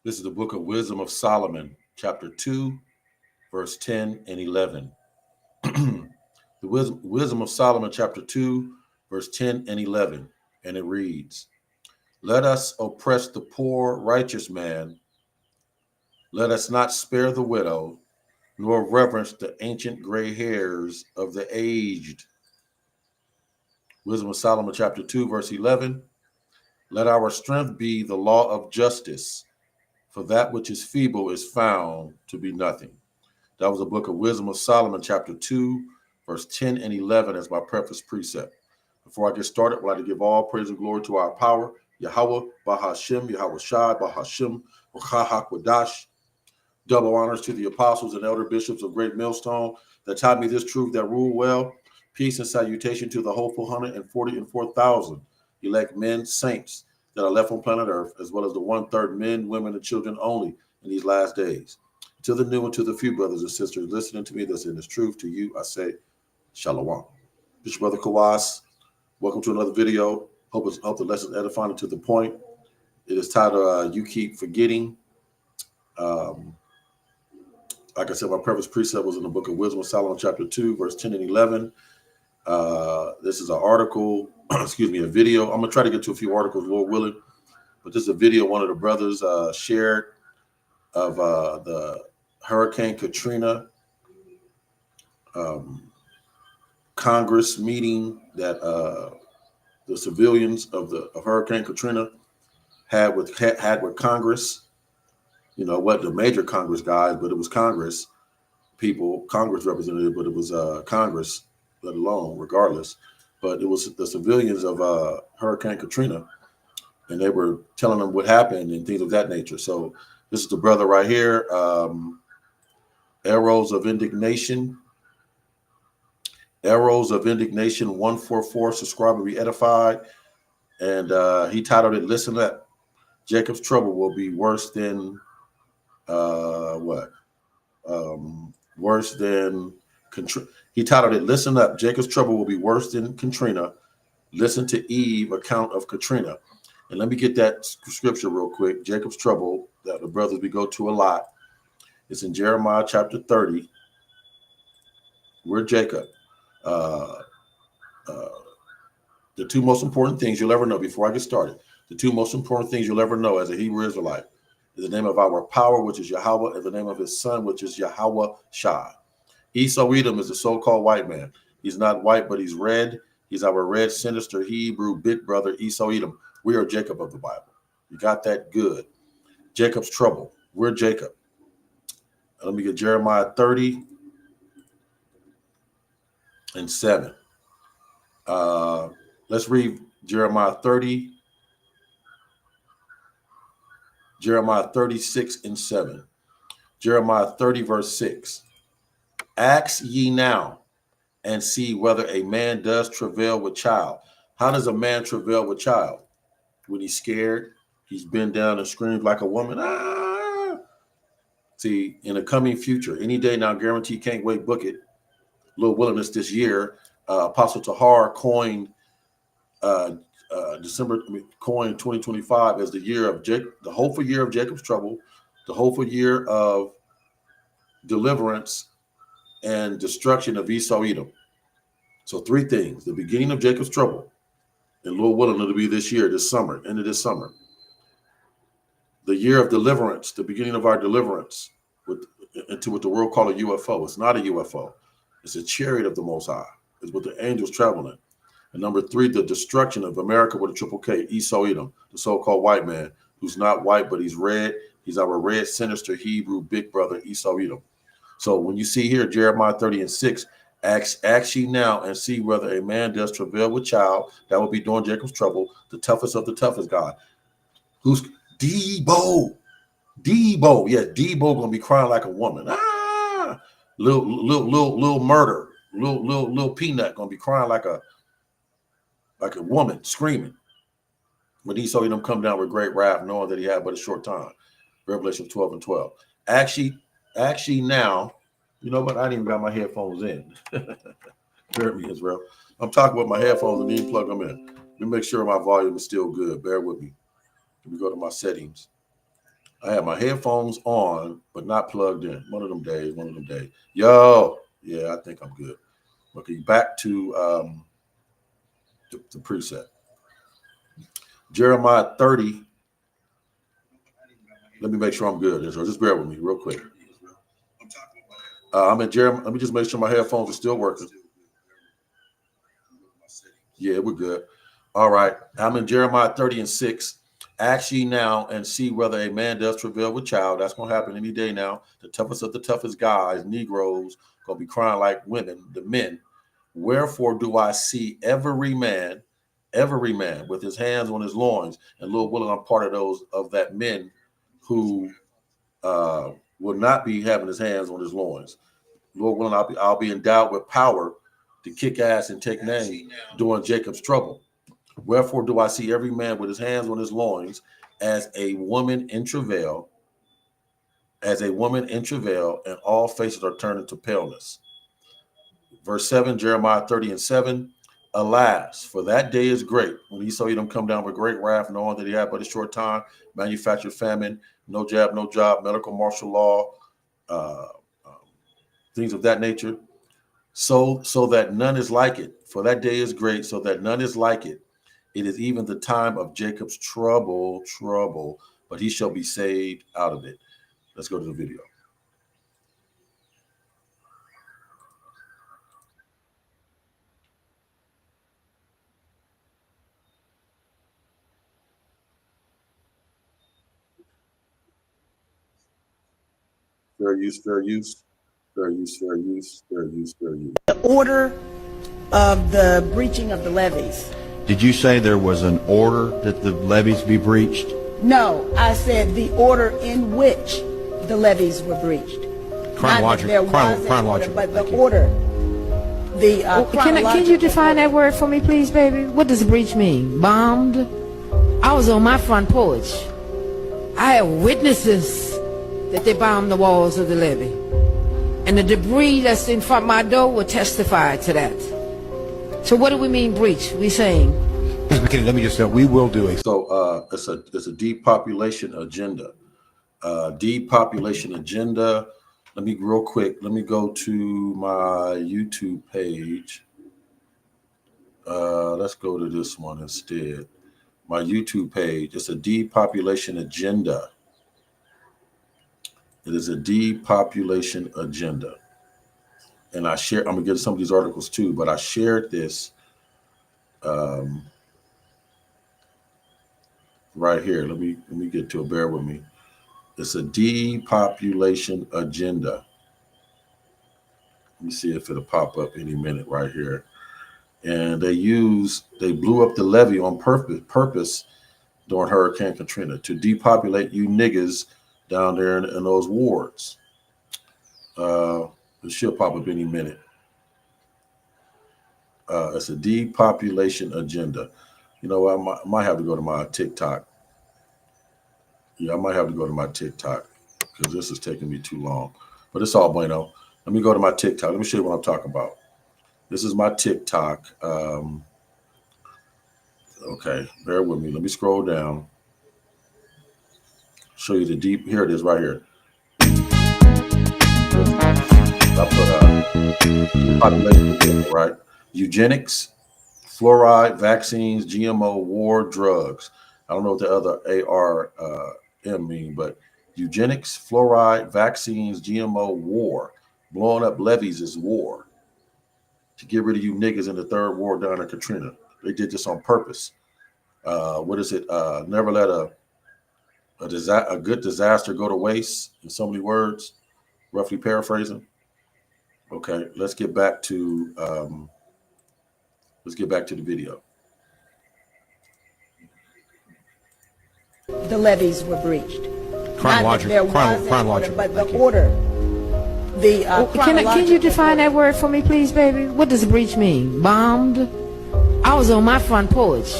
This is the book of Wisdom of Solomon, chapter 2, verse 10 and 11. The Wisdom of Solomon, chapter 2, verse 10 and 11. And it reads, "Let us oppress the poor righteous man. Let us not spare the widow, nor reverence the ancient gray hairs of the aged." Wisdom of Solomon, chapter 2, verse 11. "Let our strength be the law of justice, for that which is feeble is found to be nothing." That was the book of Wisdom of Solomon, chapter 2, verse 10 and 11 as my preface precept. Before I get started, I'd like to give all praise and glory to our power, Yahweh, Bahashem, Yahweh Shai, Bahashem, Ruach Double honors to the apostles and elder bishops of Great Millstone that taught me this truth that rule well. Peace and salutation to the hopeful 144,000 elect men, saints that are left on planet Earth, as well as the 1/3 men, women, and children only in these last days. To the new and to the few brothers and sisters listening to me that's in this truth, to you I say, Shalom. This is Brother Kawas. Welcome to another video. Hope the lesson is edifying and to the point. It is titled, You Keep Forgetting. Like I said, my preface precept was in the book of Wisdom of Solomon, chapter 2, verse 10 and 11. This is an article, a video. I'm going to try to get to a few articles, Lord willing. But this is a video one of the brothers shared of the Hurricane Katrina Congress meeting that the civilians of Hurricane Katrina had with Congress. You know, what the major Congress guys, but it was Congress people, Congress representative, but it was Congress, let alone, regardless. But it was the civilians of Hurricane Katrina, and they were telling them what happened and things of that nature. So this is the brother right here, Arrows of Indignation. Arrows of Indignation 144, subscribe and be edified. And he titled it, "Listen Up, Jacob's Trouble Will Be Worse Than worse than he titled it, "Listen Up, Jacob's Trouble Will Be Worse Than Katrina. Listen to Eve account of Katrina." And let me get that scripture real quick. Jacob's trouble that the brothers we go to a lot. It's in Jeremiah chapter 30. We're Jacob. The two most important things you'll ever know before I get started. The two most important things you'll ever know as a Hebrew Israelite is the name of our power, which is Yahweh, and the name of his son, which is Yahweh Shai. Esau Edom is a so-called white man. He's not white, but he's red. He's our red, sinister Hebrew big brother, Esau Edom. We are Jacob of the Bible. You got that good. Jacob's trouble. We're Jacob. Let me get Jeremiah 30 and 7. Let's read Jeremiah 30. Jeremiah 36 and 7. Jeremiah 30, verse 6. "Ask ye now and see whether a man does travail with child." How does a man travail with child? When he's scared, he's bent down and screams like a woman. Ah! See, in the coming future, any day now, guarantee, can't wait, book it. Little willingness this year. Apostle Tahar coined coined 2025 as the year of Jacob, the hopeful year of Jacob's trouble, the hopeful year of deliverance and destruction of Esau Edom. So three things: the beginning of Jacob's trouble, and Lord willing, it'll be this year, this summer, end of this summer. The year of deliverance, the beginning of our deliverance into what the world call a UFO. It's not a UFO. It's a chariot of the Most High. It's what the angels travel in. And number three, the destruction of America with a triple K, Esau Edom, the so-called white man, who's not white, but he's red. He's our red, sinister Hebrew big brother, Esau Edom. So when you see here, Jeremiah 30 and 6, ask ye now and see whether a man does travail with child. That will be during Jacob's trouble, the toughest of the toughest God. Who's Debo? Debo. Yeah, Debo gonna be crying like a woman. Ah, little murder. Little peanut gonna be crying like a woman, screaming. When Esau Edom come down with great wrath, knowing that he had but a short time. Revelation 12 and 12. Actually now, you know what? I didn't even got my headphones in. Bear with me, Israel. I'm talking with my headphones and didn't plug them in. Let me make sure my volume is still good. Bear with me. Let me go to my settings. I had my headphones on, but not plugged in. One of them days. Yo, yeah, I think I'm good. Okay, back to the preset. Jeremiah 30. Let me make sure I'm good. So just bear with me real quick. I'm in Jeremiah. Let me just make sure my headphones are still working. Yeah, we're good. All right. I'm in Jeremiah 30:6. Ask ye now and see whether a man does travail with child. That's going to happen any day now. The toughest of the toughest guys, Negroes, going to be crying like women, the men. Wherefore do I see every man with his hands on his loins. And Lord willing, I'm part of those of that men who will not be having his hands on his loins. Lord willing, I'll be endowed with power to kick ass and take name during Jacob's trouble. Wherefore do I see every man with his hands on his loins as a woman in travail, and all faces are turned into paleness. Verse 7, Jeremiah 30:7. Alas, for that day is great, when Esau Edom come down with great wrath, knowing that he had but a short time, manufactured famine, no jab, no job, medical martial law, things of that nature, so that none is like it. For that day is great, so that none is like it. It is even the time of Jacob's trouble, but he shall be saved out of it. Let's go to the video. Fair use. The order of the breaching of the levees. Did you say there was an order that the levees be breached? No, I said the order in which the levees were breached. Chronological. But the order. Can you define that word for me, please, baby? What does breach mean? Bombed? I was on my front porch. I had witnesses that they bombed the walls of the levee. And the debris that's in front of my door will testify to that. So what do we mean breach? We saying? Ms. McKinney, let me just say, we will do a... So it's a depopulation agenda. Depopulation agenda. Let me real quick. Let me go to my YouTube page. Let's go to this one instead. My YouTube page. It's a depopulation agenda. It is a depopulation agenda. And I'm gonna get some of these articles too, but I shared this right here. Let me get to it. Bear with me. It's a depopulation agenda. Let me see if it'll pop up any minute right here. And they blew up the levee on purpose during Hurricane Katrina to depopulate you niggas down there in those wards. It should pop up any minute. It's a depopulation agenda. You know, I might have to go to my TikTok. Yeah, I might have to go to my TikTok because this is taking me too long. But it's all bueno. Let me go to my TikTok. Let me show you what I'm talking about. This is my TikTok. Okay, bear with me. Let me scroll down. Show you the deep. Here it is right here. I put population, right? Eugenics, fluoride, vaccines, GMO, war, drugs. I don't know what the other ARM mean, but eugenics, fluoride, vaccines, GMO, war. Blowing up levees is war. To get rid of you niggas in the third war down in Katrina. They did this on purpose. What is it? Never let a good disaster go to waste, in so many words, roughly paraphrasing. Okay, let's get back to the video. The levees were breached. Chronological. But the order. Can you define that word for me, please, baby? What does breach mean? Bombed? I was on my front porch.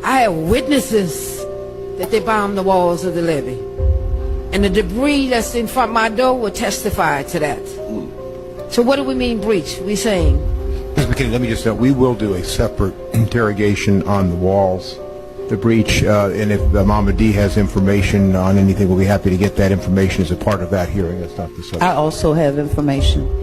I had witnesses that they bombed the walls of the levee. And the debris that's in front of my door will testify to that. So what do we mean breach? We saying? Ms. McKinney, let me just say, we will do a separate interrogation on the walls. the breach, and if Mama D has information on anything, we'll be happy to get that information as a part of that hearing. That's not the subject. I also have information.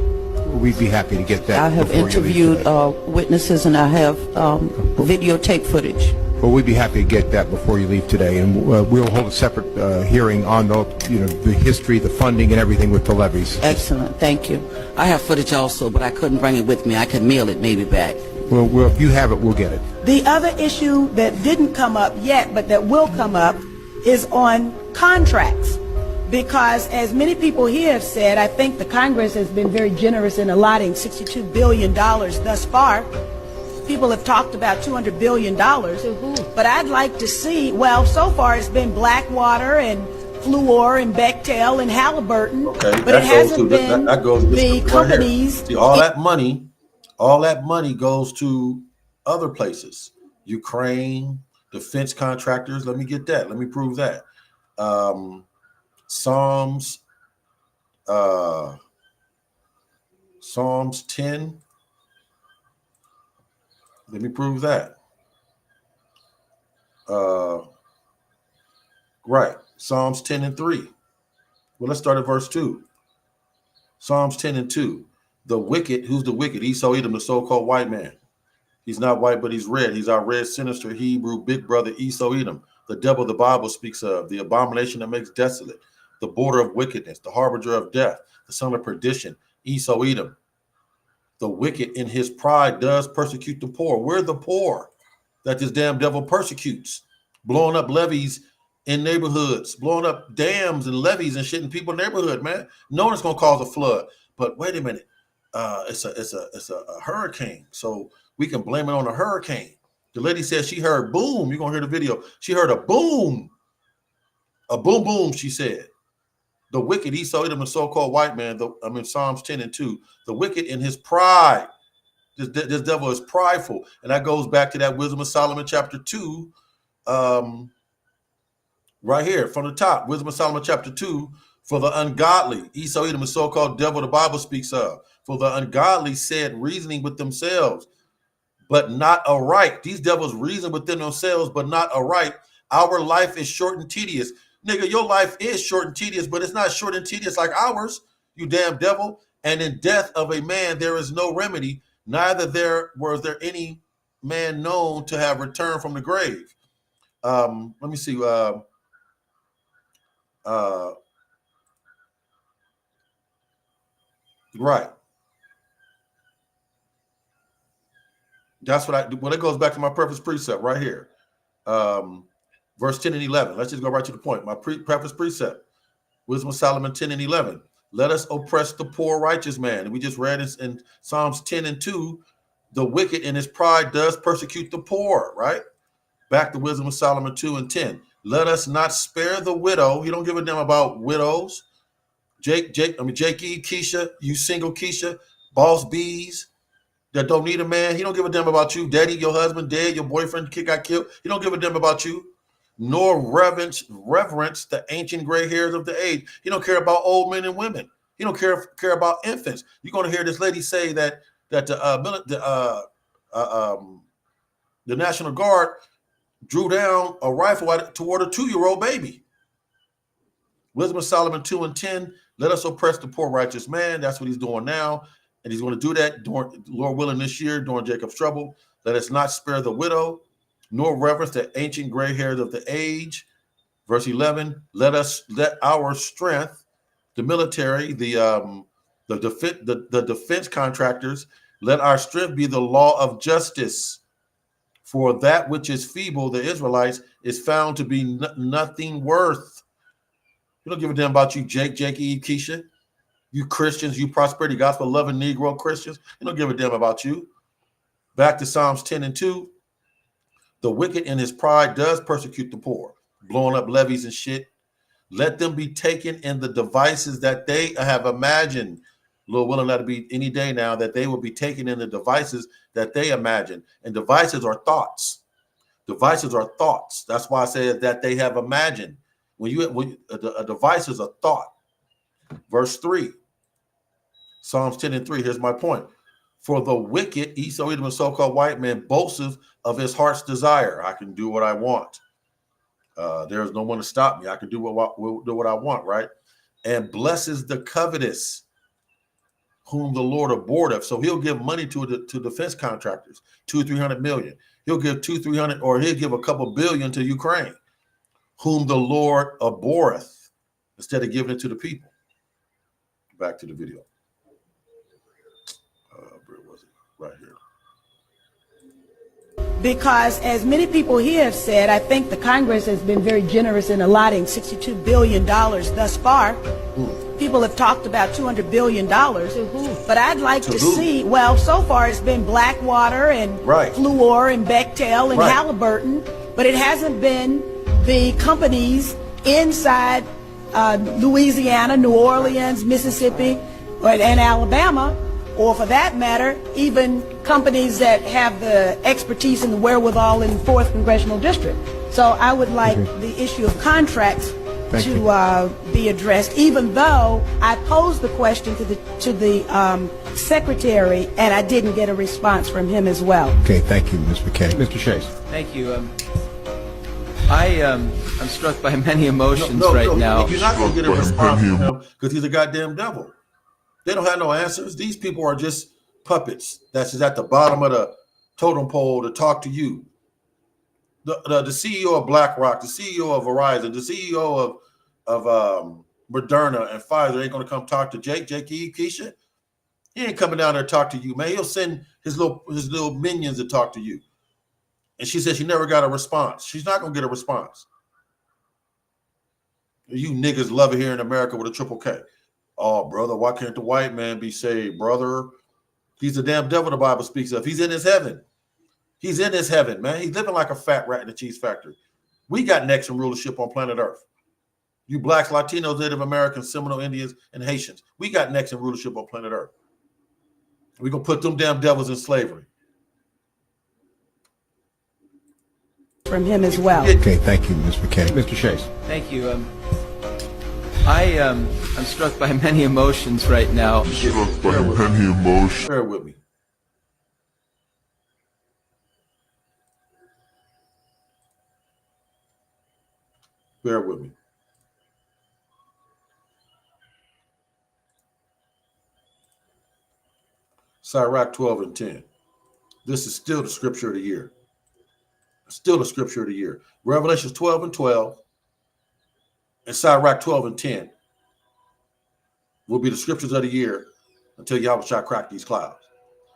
We'd be happy to get that. I have before you leave interviewed today. witnesses, and I have videotape footage. Well, we'd be happy to get that before you leave today, and we'll hold a separate hearing on the history, the funding, and everything with the levies. Excellent. Thank you. I have footage also, but I couldn't bring it with me. I could mail it maybe back. Well, if you have it, we'll get it. The other issue that didn't come up yet, but that will come up, is on contracts. Because as many people here have said, I think the Congress has been very generous in allotting $62 billion thus far. People have talked about $200 billion. But I'd like to see, well, so far it's been Blackwater and Fluor and Bechtel and Halliburton. Okay, but it hasn't that been goes to this the right here. companies. See, all that money goes to other places. Ukraine, defense contractors. Let me get that. Let me prove that. Psalms 10. Let me prove that. Right. Psalms 10 and 3. Well, let's start at verse 2. Psalms 10 and 2. The wicked, who's the wicked? Esau Edom, the so-called white man. He's not white, but he's red. He's our red, sinister Hebrew big brother Esau Edom, the devil the Bible speaks of, the abomination that makes desolate, the border of wickedness, the harbinger of death, the son of perdition, Esau Edom. The wicked in his pride does persecute the poor. We're the poor that this damn devil persecutes, blowing up levees in neighborhoods, blowing up dams and levees and shit in people's neighborhood, man. Knowing it's gonna cause a flood. But wait a minute, it's a hurricane, so we can blame it on a hurricane. The lady said she heard boom. You're gonna hear the video. She heard a boom, boom. She said. The wicked, Esau Edom, the so-called white man, Psalms 10 and 2, the wicked in his pride. This devil is prideful. And that goes back to that Wisdom of Solomon chapter 2, right here from the top. Wisdom of Solomon chapter 2, for the ungodly, Esau Edom, the so-called devil the Bible speaks of. For the ungodly said, reasoning with themselves, but not aright. These devils reason within themselves, but not aright. Our life is short and tedious. Nigga, your life is short and tedious, but it's not short and tedious like ours, you damn devil. And in death of a man, there is no remedy. Neither was there any man known to have returned from the grave. Let me see. Right. That's what it goes back to my preface precept right here. Verse 10 and 11. Let's just go right to the point. My preface precept, Wisdom of Solomon 10 and 11. Let us oppress the poor righteous man. And we just read in Psalms 10 and 2, the wicked in his pride does persecute the poor, right? Back to Wisdom of Solomon 2 and 10. Let us not spare the widow. He don't give a damn about widows. Jakey, Keisha, you single Keisha, boss bees that don't need a man. He don't give a damn about you. Daddy, your husband dead, your boyfriend got killed. He don't give a damn about you. Nor reverence the ancient gray hairs of the age. He don't care about old men and women. He don't care about infants. You're going to hear this lady say that the National Guard drew down a rifle toward a 2-year-old baby. Wisdom of Solomon 2 and 10. Let us oppress the poor righteous man. That's what he's doing now, and he's going to do that during, Lord willing, this year during Jacob's trouble. Let us not spare the widow, nor reverence the ancient gray hairs of the age. Verse 11, let our strength, the military, the defense contractors, let our strength be the law of justice. For that which is feeble, the Israelites, is found to be nothing worth. You don't give a damn about you, Jakey, Keisha, you Christians, you prosperity gospel loving Negro Christians. You don't give a damn about you. Back to Psalms 10 and 2. The wicked in his pride does persecute the poor, blowing up levees and shit. Let them be taken in the devices that they have imagined. Lord willing, that'll be any day now that they will be taken in the devices that they imagine. And devices are thoughts. Devices are thoughts. That's why I say that they have imagined. A device is a thought. Verse 3, Psalms 10 and 3. Here's my point. For the wicked, Esau, Edom, and so-called white man boasts of his heart's desire. I can do what I want. There is no one to stop me. I can do what I want, right? And blesses the covetous, whom the Lord abhorreth. So he'll give money to defense contractors, 200-300 million. He'll give 200-300, or he'll give a couple billion to Ukraine, whom the Lord abhorreth, instead of giving it to the people. Back to the video. Where was it? Right here. Because as many people here have said, I think the Congress has been very generous in allotting $62 billion thus far. People have talked about $200 billion, but I'd like to see, well, so far it's been Blackwater and Fluor and Bechtel and Halliburton, but it hasn't been the companies inside Louisiana, New Orleans, Mississippi, and Alabama, or for that matter, even companies that have the expertise and the wherewithal in the 4th Congressional District. So I would like the issue of contracts to be addressed, even though I posed the question to the secretary and I didn't get a response from him as well. Okay, thank you, Ms. McKay. Mr. Chase. Thank you. I'm struck by many emotions now. You're not going to get a response from him because he's a goddamn devil. They don't have no answers. These people are just puppets. That's just at the bottom of the totem pole to talk to you. The CEO of BlackRock, the CEO of Verizon, the CEO of Moderna and Pfizer ain't going to come talk to Jake E. Keisha. He ain't coming down there to talk to you, man. He'll send his little minions to talk to you. And she said she never got a response. She's not going to get a response. You niggas love it here in America with a triple K. Oh, brother, why can't the white man be saved, brother? He's the damn devil the Bible speaks of. He's in his heaven. He's in his heaven, man. He's living like a fat rat in a cheese factory. We got necks and rulership on planet Earth. You blacks, Latinos, Native Americans, Seminole Indians, and Haitians. We got necks and rulership on planet Earth. We're going to put them damn devils in slavery. From him as well. Okay, thank you, Ms. McKay. Mr. Chase. Thank you. I'm struck by many emotions right now. Bear with me. Bear with me. Sirach 12 and 10. This is still the scripture of the year. Still the scripture of the year. Revelations 12 and 12 and Sirach 12 and 10 will be the scriptures of the year until Yahweh shall crack these clouds.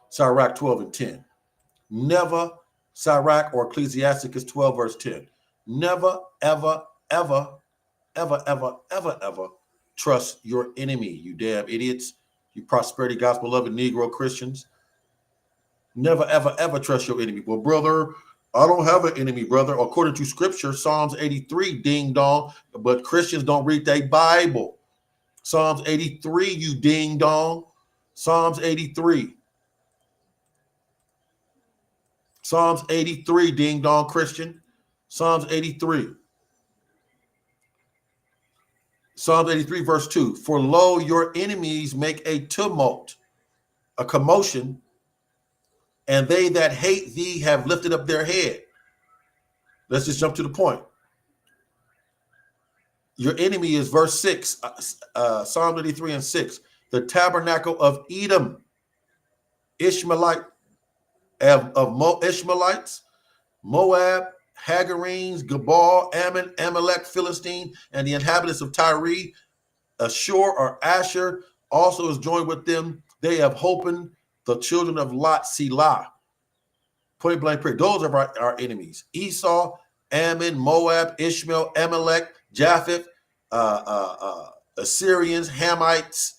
Sirach 12 and 10. Never, Sirach or Ecclesiasticus 12 verse 10. Never, ever, ever, ever, ever, ever, ever trust your enemy, you damn idiots, you prosperity gospel loving Negro Christians. Never, ever, ever trust your enemy. Well, brother, I don't have an enemy, brother. According to scripture, Psalms 83, ding dong, but Christians don't read their Bible. Psalms 83, you ding dong. Psalms 83. Psalms 83, ding dong, Christian. Psalms 83. Psalms 83, verse 2. For lo, your enemies make a tumult, a commotion, and they that hate thee have lifted up their head. Let's just jump to the point. Your enemy is verse 6, Psalm 83 and 6. The tabernacle of Edom, Ishmaelite, Ishmaelites, Moab, Hagarenes, Gabal, Ammon, Amalek, Philistine, and the inhabitants of Tyre, Ashur or Asher also is joined with them. They have holpen the children of Lot, Selah. Point blank period. Those are our enemies. Esau, Ammon, Moab, Ishmael, Amalek, Japheth, Assyrians, Hamites.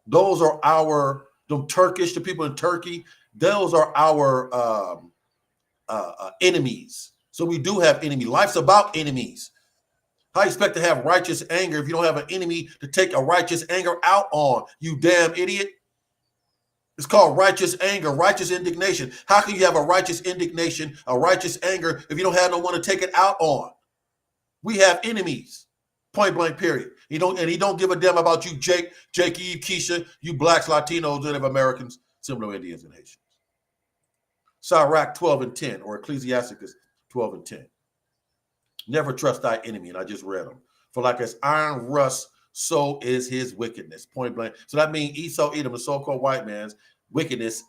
Those are the Turkish, the people in Turkey. Those are our enemies. So we do have enemies. Life's about enemies. How you expect to have righteous anger if you don't have an enemy to take a righteous anger out on, you damn idiot? It's called righteous anger, righteous indignation. How can you have a righteous indignation, a righteous anger, if you don't have no one to take it out on? We have enemies, point blank period. He don't give a damn about you, Jake E. Keisha, you blacks, Latinos, Native Americans, Seminole Indians and Haitians. Sirach 12:10, or Ecclesiasticus 12:10. Never trust thy enemy, and I just read them. For like as iron rusts, so is his wickedness. Point blank. So that means Esau, Edom, the so-called white man's wickedness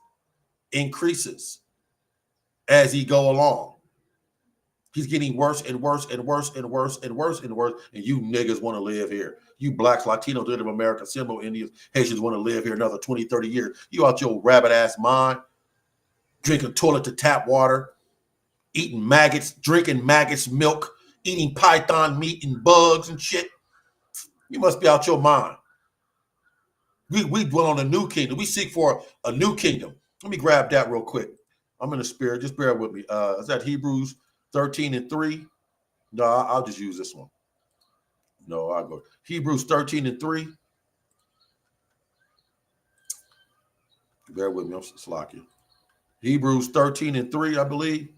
increases as he go along. He's getting worse and worse and worse and worse and worse and worse. And you niggas want to live here. You blacks, Latinos, Native Americans, Seminole Indians, Haitians want to live here another 20, 30 years. You out your rabbit ass mind, drinking toilet to tap water, eating maggots, drinking maggots milk, eating python meat and bugs and shit. You must be out your mind. We dwell on a new kingdom. We seek for a new kingdom. Let me grab that real quick. I'm in the spirit. Just bear with me. Is that Hebrews 13:3? No, I'll just use this one. No, I'll go Hebrews 13:3. Bear with me. I'm slacking. Hebrews 13:3, I believe.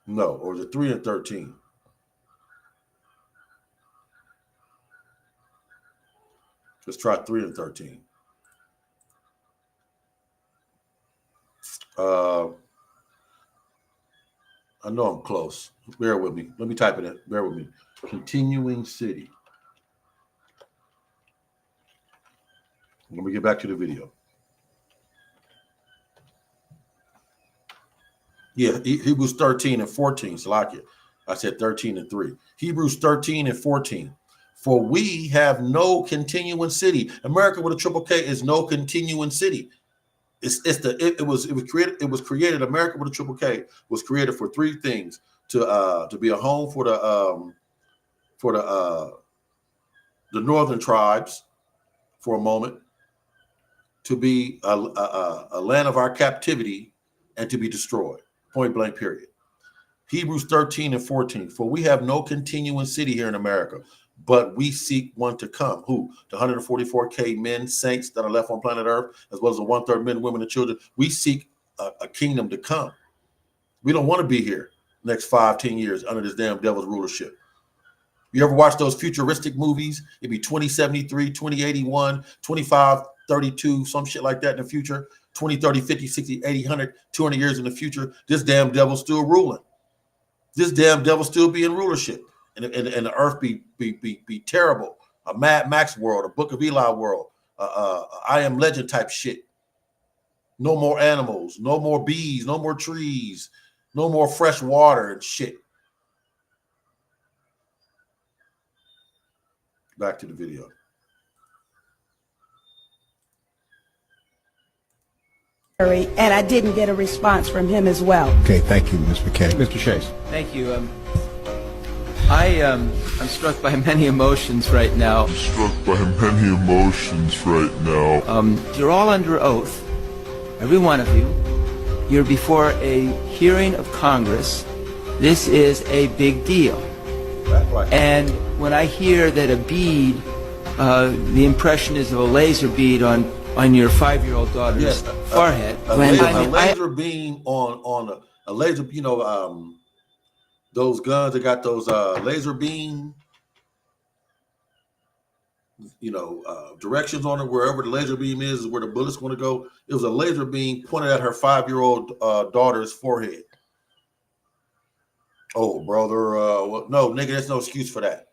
No, or is it 3 and 13? Let's try 3 and 13. I know I'm close. Bear with me. Let me type it in. Bear with me. Continuing city. Let me get back to the video. Yeah, Hebrews 13:14. Salakia. I said 13:3. Hebrews 13:14. For we have no continuing city. America with a triple K is no continuing city. It was created. America with a triple K was created for three things: to be a home for the northern tribes for a moment, to be a land of our captivity, and to be destroyed. Point blank, period. Hebrews 13:14. For we have no continuing city here in America, but we seek one to come. Who? The 144K men, saints that are left on planet Earth, as well as the 1/3 men, women, and children. We seek a kingdom to come. We don't want to be here next 5-10 years under this damn devil's rulership. You ever watch those futuristic movies? It'd be 2073, 2081, 2532, some shit like that in the future. 20, 30, 50, 60, 80, 100, 200 years in the future. This damn devil's still ruling. This damn devil still be in rulership. And the earth be terrible. A Mad Max world, a Book of Eli world, I Am Legend type shit. No more animals, no more bees, no more trees, no more fresh water and shit. Back to the video. And I didn't get a response from him as well. Okay, thank you, Ms. McKay. Mr. Chase. Thank you. I'm struck by many emotions right now. You're all under oath, every one of you. You're before a hearing of Congress. This is a big deal. Right. And when I hear that a bead, the impression is of a laser bead on your 5-year-old daughter's forehead. A laser beam on a laser, those guns that got those laser beam, directions on it. Wherever the laser beam is where the bullet's going to go. It was a laser beam pointed at her 5-year-old daughter's forehead. Oh, brother, no, nigga, there's no excuse for that.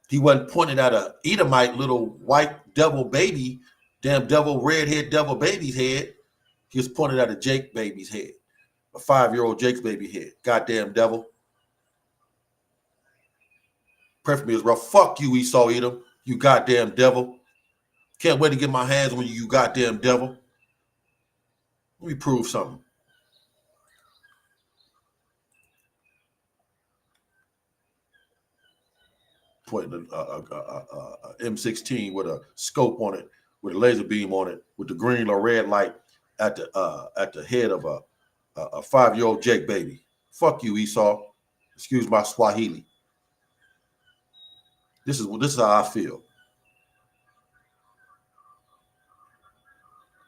He wasn't pointing at a Edomite little white devil baby, damn devil, redhead devil baby's head. He was pointing at a Jake baby's head. A 5-year-old Jake's baby head. Goddamn devil. Pray for me, Israel. Fuck you, Esau Edom. You goddamn devil. Can't wait to get my hands on you, you goddamn devil. Let me prove something. Pointing a M16 with a scope on it, with a laser beam on it, with the green or red light at the head of a 5-year-old Jake baby. Fuck you, Esau. Excuse my Swahili. This is how I feel.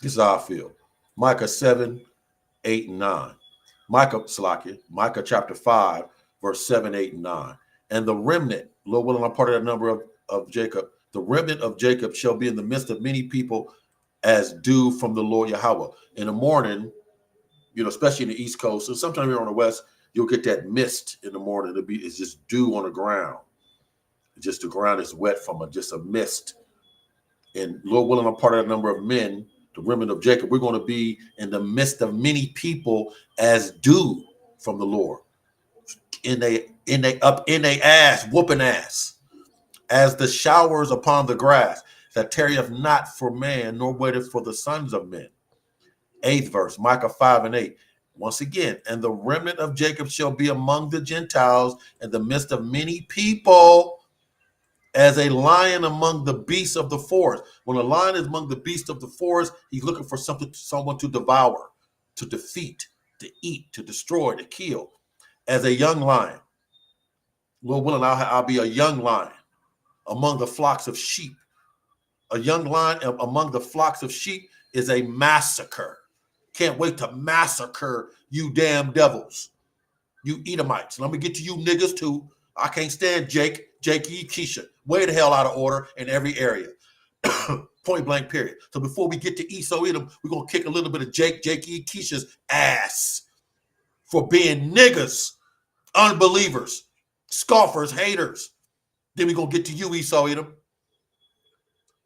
This is how I feel. Micah 7, 8, and 9. Micah chapter 5, verse 7, 8, and 9. And the remnant, Lord willing, I'm part of that number of Jacob, The remnant of Jacob shall be in the midst of many people as dew from the Lord Yahweh. In the morning, especially in the East Coast, and sometimes here on the West, you'll get that mist in the morning. It's just dew on the ground. Just the ground is wet from just a mist. And Lord willing, I'm part of that number of men, the remnant of Jacob. We're going to be in the midst of many people as dew from the Lord. In they ass, whooping ass, as the showers upon the grass, that tarrieth not for man, nor waiteth for the sons of men. 8th verse, Micah 5:8. Once again, and the remnant of Jacob shall be among the Gentiles in the midst of many people, as a lion among the beasts of the forest. When a lion is among the beasts of the forest, he's looking for someone to devour, to defeat, to eat, to destroy, to kill. As a young lion, Lord willing, I'll be a young lion among the flocks of sheep. A young lion among the flocks of sheep is a massacre. Can't wait to massacre you damn devils, you Edomites. And I'm going to get to you niggas too. I can't stand Jake E. Keisha. Way the hell out of order in every area. Point blank, period. So before we get to Esau Edom, we're going to kick a little bit of Jake E. Keisha's ass for being niggas, unbelievers, scoffers, haters. Then we're going to get to you, Esau Edom.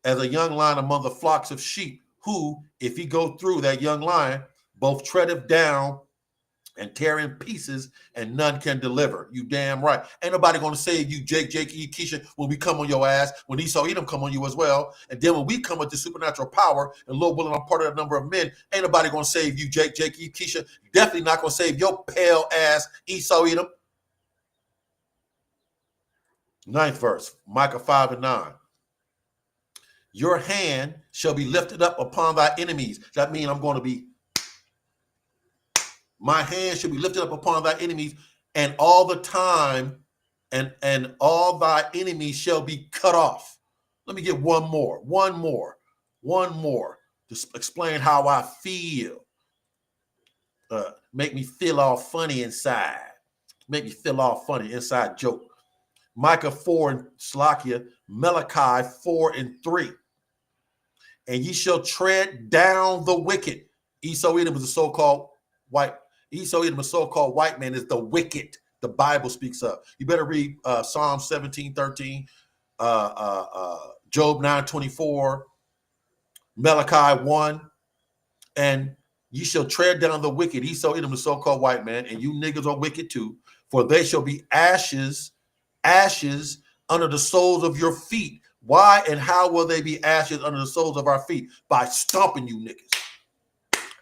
As a young lion among the flocks of sheep, who, if he go through that young lion, both treadeth down and tear in pieces, and none can deliver. You damn right. Ain't nobody going to save you, Jake E. Keisha, when we come on your ass, when Esau Edom come on you as well. And then when we come with the supernatural power, and Lord willing, I'm part of that number of men, ain't nobody going to save you, Jake E. Keisha. Definitely not going to save your pale ass, Esau Edom. 9th verse, Micah 5:9. Your hand shall be lifted up upon thy enemies. That means my hand shall be lifted up upon thy enemies, and all the time, and all thy enemies shall be cut off. Let me get one more to explain how I feel. Make me feel all funny inside. Make me feel all funny inside joke. Micah 4 and Slakia, Malachi 4:3. And ye shall tread down the wicked. Esau Edom is a so-called white. Esau Edom, a so-called white man, is the wicked the Bible speaks of. You better read Psalm 17:13, Job 9:24, Malachi 1, and ye shall tread down the wicked. Esau Edom, the so-called white man, and you niggas are wicked too, for they shall be ashes under the soles of your feet. Why and how will they be ashes under the soles of our feet? By stomping you niggas.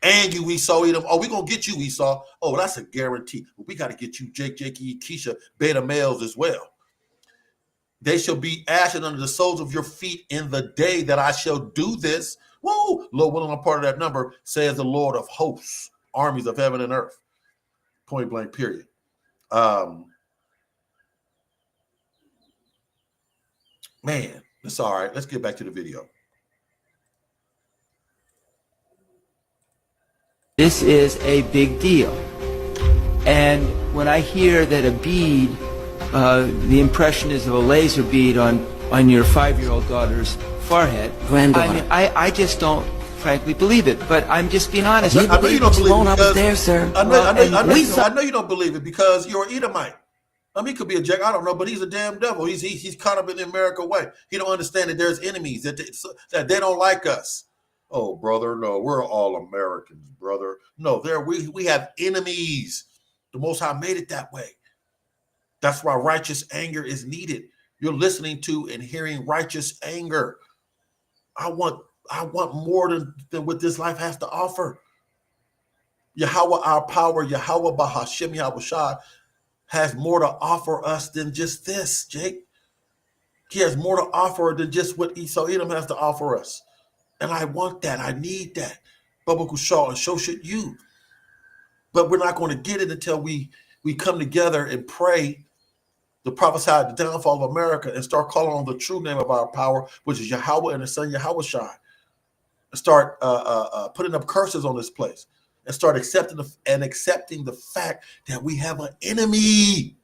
And you Esau Edom. Oh, we're going to get you, Esau. Oh, that's a guarantee. But we got to get you, Jake E. Keisha, beta males as well. They shall be ashes under the soles of your feet in the day that I shall do this. Woo! Lord willing, I'm part of that number, says the Lord of hosts, armies of heaven and earth. Point blank, period. Man, that's all right. Let's get back to the video. This is a big deal. And when I hear that a bead, the impression is of a laser bead on your 5-year-old daughter's forehead, Granddaughter. I just don't frankly believe it. But I'm just being honest. You I know you believe don't it, you believe won't. it I was because- there, sir. I know you don't believe it because you're an Edomite. I mean, he could be a jack. I don't know, but he's a damn devil. He's caught up in the American way. He don't understand that there's enemies, that they don't like us. Oh, brother, no, we're all Americans, brother. No, we have enemies. The Most High made it that way. That's why righteous anger is needed. You're listening to and hearing righteous anger. I want more than what this life has to offer. Yahweh, our power, Yahweh Bahashem Yahushua, has more to offer us than just this, Jake. He has more to offer than just what Esau Edom has to offer us. And I want that. I need that. Baba Kushal, and so should you. But we're not going to get it until we come together and pray to prophesy the downfall of America and start calling on the true name of our power, which is Yahweh and his son Yahushua. And start putting up curses on this place. And start accepting the fact that we have an enemy.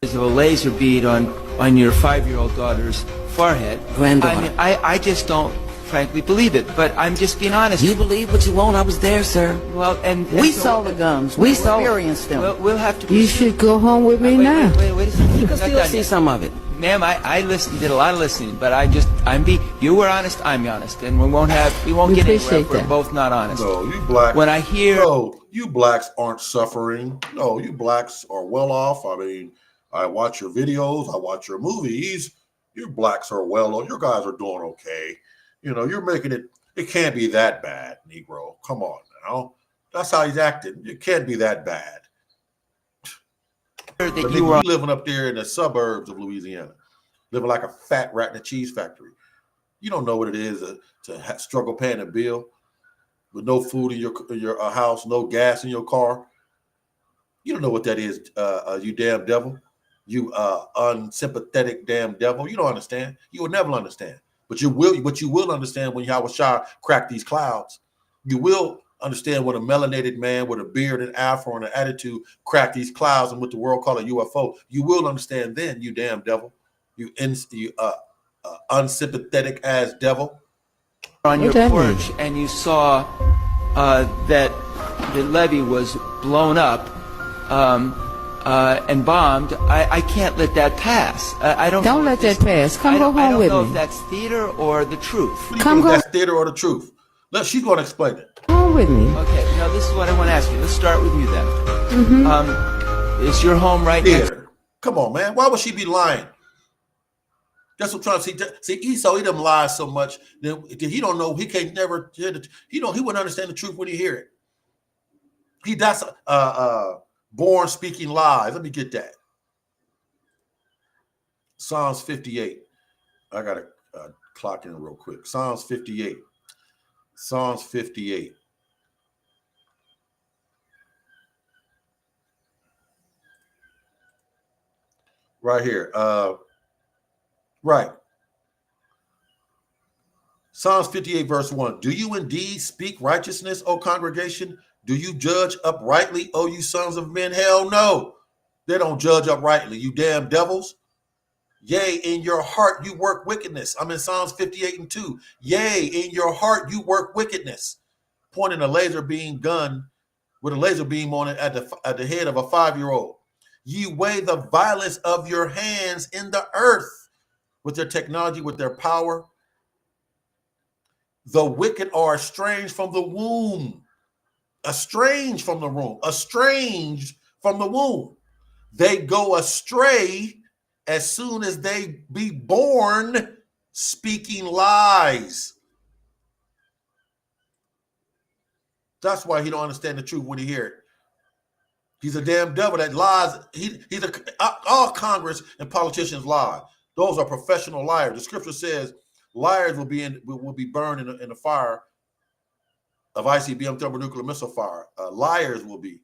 of a laser bead on your 5-year-old daughter's forehead. Granddaughter. I mean, I just don't frankly believe it, but I'm just being honest. You believe what you want. I was there, sir. Well, and We saw the guns. We experienced them. We'll have to. You should go home with me now. Wait a second. You can still see some of it. Ma'am, I listened, did a lot of listening, but you were honest, I'm honest, and we won't We get anywhere appreciate if we're that. both not honest. No, you blacks. When I hear, No, you blacks aren't suffering. No, you blacks are well off. I mean, I watch your videos, I watch your movies. You blacks are well off. Your guys are doing okay. You know, you're making it. It can't be that bad, Negro. Come on now. That's how he's acting. It can't be that bad. that But you nigga, were you living up there in the suburbs of Louisiana, living like a fat rat in a cheese factory. You don't know what it is to struggle paying a bill with no food in your house, no gas in your car. You don't know what that is, you damn devil. You unsympathetic damn devil. You don't understand. You will never understand. But you will understand when Yahweh Shah crack these clouds. You will understand when a melanated man with a beard and afro and an attitude crack these clouds and what the world call a UFO. You will understand then, you damn devil. You unsympathetic ass devil. on your What that porch and you saw that the levee was blown up and bombed, I can't let that pass. I don't. Don't know let if this- that pass. Come I go don't- I home don't with know me. if that's theater or the truth. Come go That's theater or the truth. Look, she's going to explain it. home with me. Okay, now this is what I want to ask you. Let's start with you then. Is your home right next? Theater. Come on, man. Why would she be lying? That's what I'm trying to see. See, Esau, he doesn't lie so much that he don't know. He can't never hear the. He wouldn't understand the truth when he hear it. That's born speaking lies. Let me get that. Psalms 58. I gotta clock in real quick. Psalms 58. Psalms 58. Right here. Right. Psalms 58, verse 1. Do you indeed speak righteousness, O congregation? Do you judge uprightly, O you sons of men? Hell no. They don't judge uprightly, you damn devils. Yea, in your heart you work wickedness. I'm in Psalms 58 and 2. Yea, in your heart you work wickedness. Pointing a laser beam gun with a laser beam on it at the head of a 5-year-old. Ye weigh the violence of your hands in the earth with their technology, with their power. The wicked are estranged from the womb. Estranged from the womb. Estranged from the womb. They go astray as soon as they be born, speaking lies. That's why he don't understand the truth when he hear it. He's a damn devil that lies. All Congress and politicians lie. Those are professional liars. The scripture says liars will be burned in the fire of ICBM thermonuclear missile fire. Liars will be.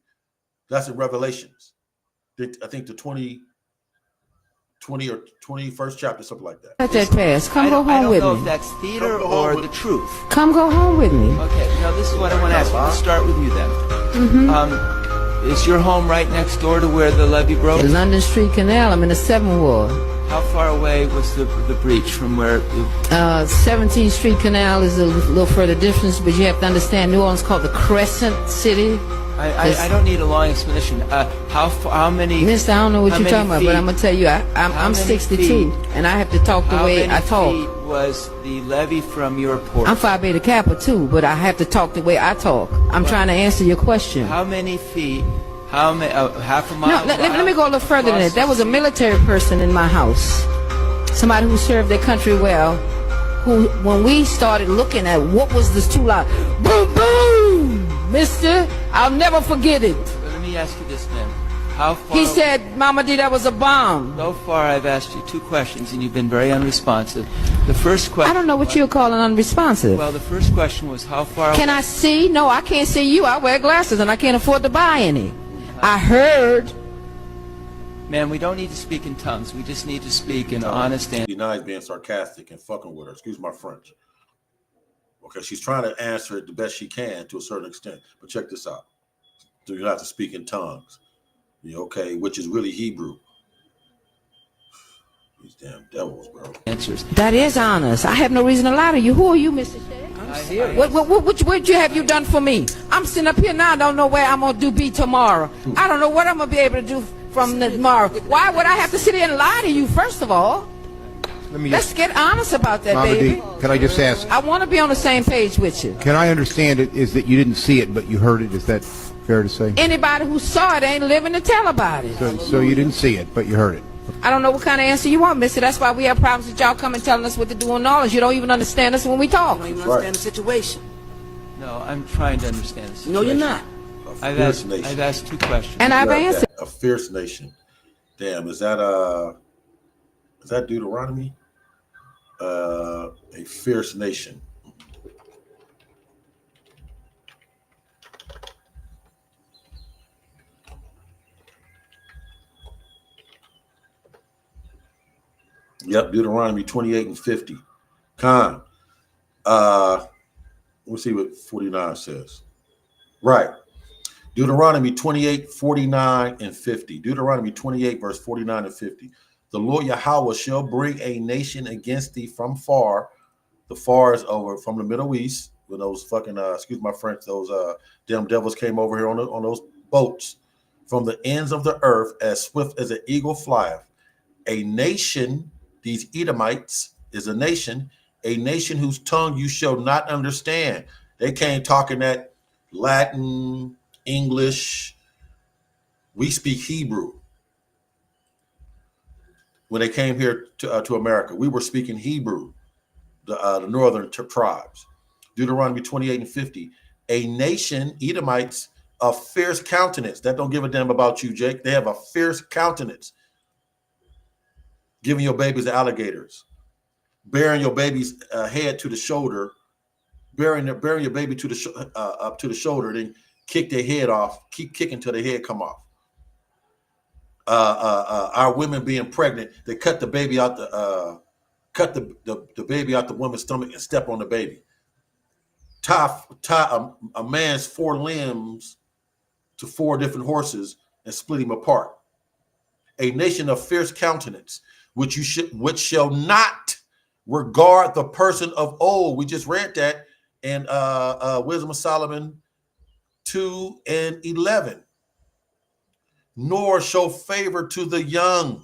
That's in Revelations. I think the 20 or 21st chapter, something like that. Let that pass. Come go I home don't with know me. if that's theater Come go home or with- the truth. Come go home with me. Okay, now this is what I want to ask you. Let's start with you then. Is your home right next door to where the levee broke? The London Street Canal. I'm in the 7th Ward. How far away was the breach from where? 17th Street Canal is a little further distance, but you have to understand New Orleans is called the Crescent City. I don't need a long explanation. How many? Mister, I don't know what how you're many talking about, but feet- I'm going to tell you, I'm many 62, feet- and I have to talk the How way many I talk. feet was the levee from your porch? I'm Phi Beta Kappa too, but I have to talk the way I talk. I'm trying to answer your question. How many feet? How many? Half a mile? No, let me go a little further than across that. There was a the military person in my house, somebody who served their country well, who, when we started looking at what was this too loud, boom, boom, mister, I'll never forget it. Let me ask you this, ma'am. How far? He said, Mama D, that was a bomb. So far, I've asked you 2 questions, and you've been very unresponsive. The first question. I don't know what you're calling unresponsive. Well, the first question was how far. Can I see? No, I can't see you. I wear glasses and I can't afford to buy any. I heard. Ma'am, we don't need to speak in tongues. We just need to speak in honest and. Denies being sarcastic and fucking with her. Excuse my French. Okay, she's trying to answer it the best she can to a certain extent. But check this out. Do you have to speak in tongues? Okay, which is really Hebrew. These damn devils, bro. answers. That is honest. I have no reason to lie to you. Who are you, Mr. Shea? I'm serious. What you have you done for me? I'm sitting up here now. I don't know where I'm gonna be tomorrow. I don't know what I'm gonna be able to do from tomorrow. Why would I have to sit here and lie to you? First of all, let's get honest about that, Mama baby. D, can I just ask, I want to be on the same page with you. can I understand it is that you didn't see it, but you heard it? Is that fair to say? Anybody who saw it ain't living to tell about it. So you didn't see it, but you heard it. I don't know what kind of answer you want, mister. That's why we have problems with y'all coming telling us what to do and all this. You don't even understand us when we talk. You don't even understand the situation. No, I'm trying to understand the situation. No, you're not. I've Fierce asked, nation. I've asked two questions. And I've Like answered. that. A fierce nation. Damn, is that Deuteronomy? A fierce nation. Yep, Deuteronomy 28 and 50. Con. We'll see what 49 says. Right. Deuteronomy 28, 49, and 50. Deuteronomy 28, verse 49 and 50. The Lord Yahweh shall bring a nation against thee from far. The far is over from the Middle East. When those fucking, excuse my French, those damn devils came over here on those boats. From the ends of the earth, as swift as an eagle flieth. A nation, these Edomites is a nation whose tongue you shall not understand. They came talking that Latin, English. We speak Hebrew. When they came here to America, we were speaking Hebrew, the northern tribes. Deuteronomy 28 and 50. A nation, Edomites, of fierce countenance. That don't give a damn about you, Jake. They have a fierce countenance. Giving your babies to alligators. Bearing your baby's head to the shoulder. Bearing your baby to the up to the shoulder, then kick their head off. Keep kicking till their head come off. Our women being pregnant, they cut the baby out the baby out the woman's stomach and step on the baby. Tie a man's 4 limbs to 4 different horses and split him apart. A nation of fierce countenance, which shall not regard the person of old. We just read that in Wisdom of Solomon 2 and 11. Nor show favor to the young.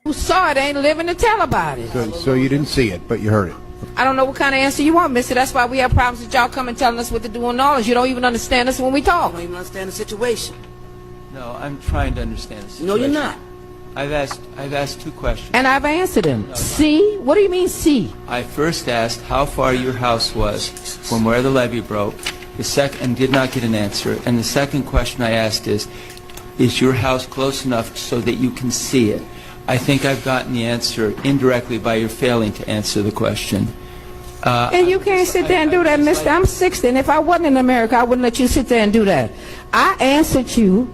Who saw it ain't living to tell about it. So you didn't see it, but you heard it. I don't know what kind of answer you want, mister. That's why we have problems with y'all coming telling us what to do and all this. You don't even understand us when we talk. You don't even understand the situation. No, I'm trying to understand the situation. No, you're not. I've asked two questions. And I've answered them. See? What do you mean, see? I first asked how far your house was from where the levee broke. And did not get an answer. And the second question I asked is your house close enough so that you can see it? I think I've gotten the answer indirectly by your failing to answer the question. And you can't sit there and do that, mister. I'm 60, and if I wasn't in America, I wouldn't let you sit there and do that. I answered you,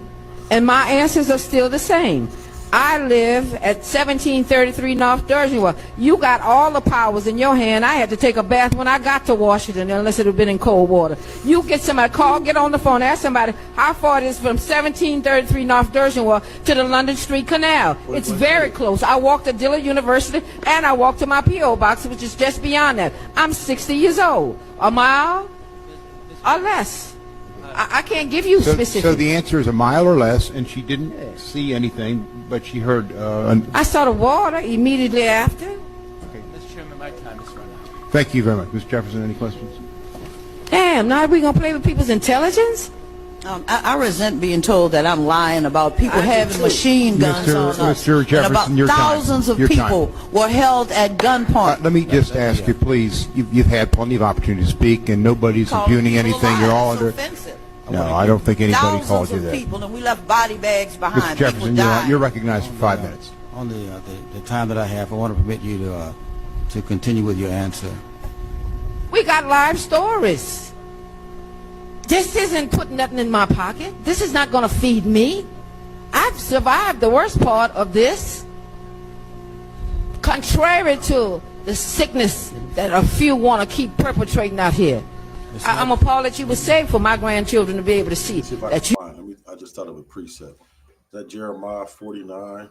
and my answers are still the same. I live at 1733 North Dershowitz. You got all the powers in your hand. I had to take a bath when I got to Washington, unless it had been in cold water. You get somebody, get on the phone, ask somebody how far it is from 1733 North Dershowitz to the London Street Canal. It's very close. I walked to Dillard University, and I walked to my P.O. box, which is just beyond that. I'm 60 years old. A mile or less. I can't give you specifics. So the answer is a mile or less, and she didn't see anything, but she heard. I saw the water immediately after. Mr. Chairman, my time is running out. Thank you very much. Mr. Jefferson, any questions? Damn, now we going to play with people's intelligence? I resent being told that I'm lying about people I do having too. machine guns Mr. on us. Mr. Jefferson, and about your time. thousands of Your time. people were held at gunpoint. Let me just ask you, please. You've had plenty of opportunity to speak, and nobody's impugning anything. You're all under. No, I don't think anybody called Thousands you of that. people, and we left body bags behind. Mr. Jefferson, you're recognized for 5 minutes. On the time that I have, I want to permit you to continue with your answer. We got live stories. This isn't putting nothing in my pocket. This is not going to feed me. I've survived the worst part of this. Contrary to the sickness that a few want to keep perpetrating out here. I'm appalled that you were saved for my grandchildren to be able to see See if I that can you. find. I just thought of a precept. that Jeremiah 49?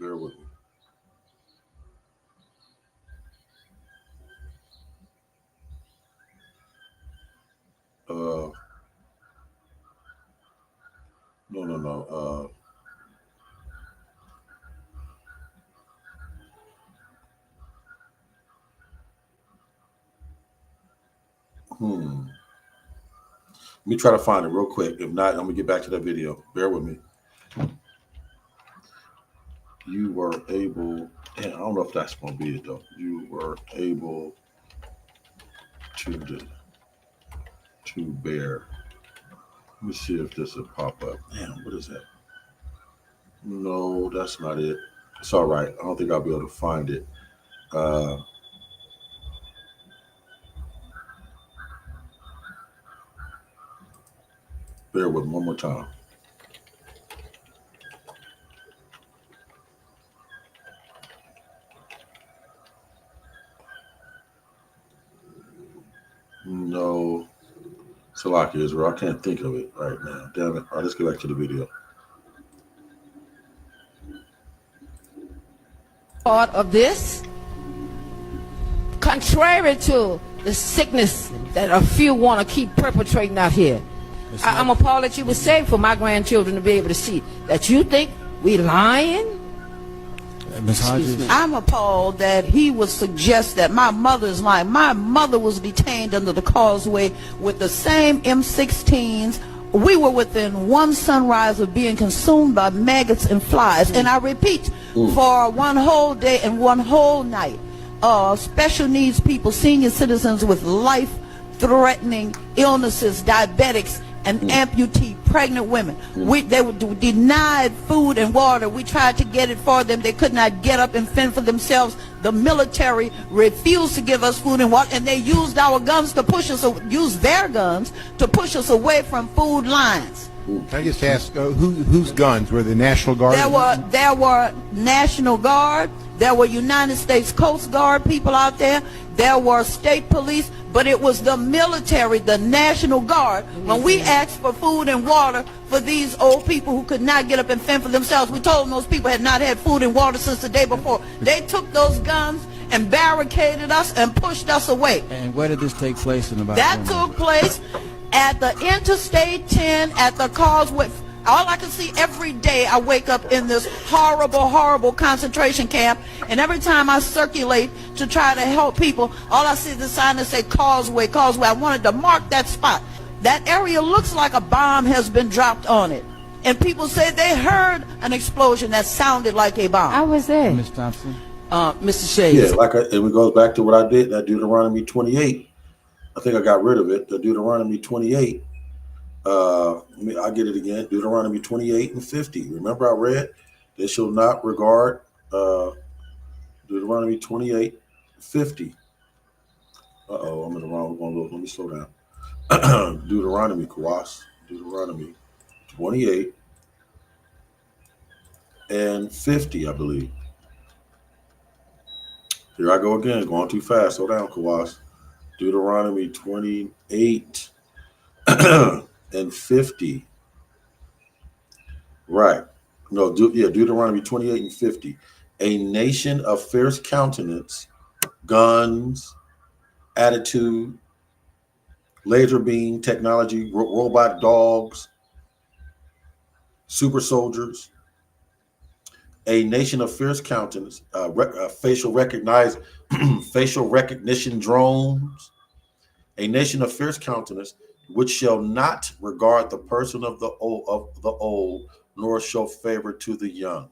Bear with me. No. Let me try to find it real quick. If not, I'm gonna get back to that video. Bear with me. You were able, I don't know if that's gonna be it though. You were able to bear. Let me see if this will pop up. Damn, what is that? No, that's not it. It's all right. I don't think I'll be able to find it. Bear with me one more time. No. Salaki Israel. I can't think of it right now. Damn it. All right, let's get back to the video. Part of this, contrary to the sickness that a few want to keep perpetrating out here. I'm appalled that you would say for my grandchildren to be able to see that you think we lying. Ms. Hodges? I'm appalled that he would suggest that my mother's lying. My mother was detained under the causeway with the same M16s. We were within one sunrise of being consumed by maggots and flies. And I repeat, for one whole day and one whole night, special needs people, senior citizens with life-threatening illnesses, diabetics, and amputee, pregnant women. They were denied food and water. We tried to get it for them. They could not get up and fend for themselves. The military refused to give us food and water, and they used our guns to push us, used their guns to push us away from food lines. Can I just ask, whose guns? Were the National Guard? There were National Guard. There were United States Coast Guard people out there. There were state police, but it was the military, the National Guard. When we asked for food and water for these old people who could not get up and fend for themselves, we told them those people had not had food and water since the day before. They took those guns and barricaded us and pushed us away. And where did this take place in about? That took place at the Interstate 10 at the Causeway. All I can see every day, I wake up in this horrible, horrible concentration camp, and every time I circulate to try to help people, all I see is the sign that say Causeway, Causeway. I wanted to mark that spot. That area looks like a bomb has been dropped on it. And people say they heard an explosion that sounded like a bomb. I was there. Ms. Thompson? Mr. Shades. Yeah, and it goes back to what I did, that Deuteronomy 28. I think I got rid of it, the Deuteronomy 28. I'll get it again. Deuteronomy 28 and 50. Remember I read, they shall not regard, Deuteronomy 28, 50. Uh-oh, I'm in the wrong one. Let me slow down. Deuteronomy, Kawas. Deuteronomy 28 and 50, I believe. Here I go again, going too fast. Slow down, Kawas. Deuteronomy 28 and 50. Right. No, Deuteronomy 28 and 50. A nation of fierce countenance, guns, attitude, laser beam technology, robot dogs, super soldiers. A nation of fierce countenance, facial recognition drones. A nation of fierce countenance, which shall not regard the person of the old, nor show favor to the young.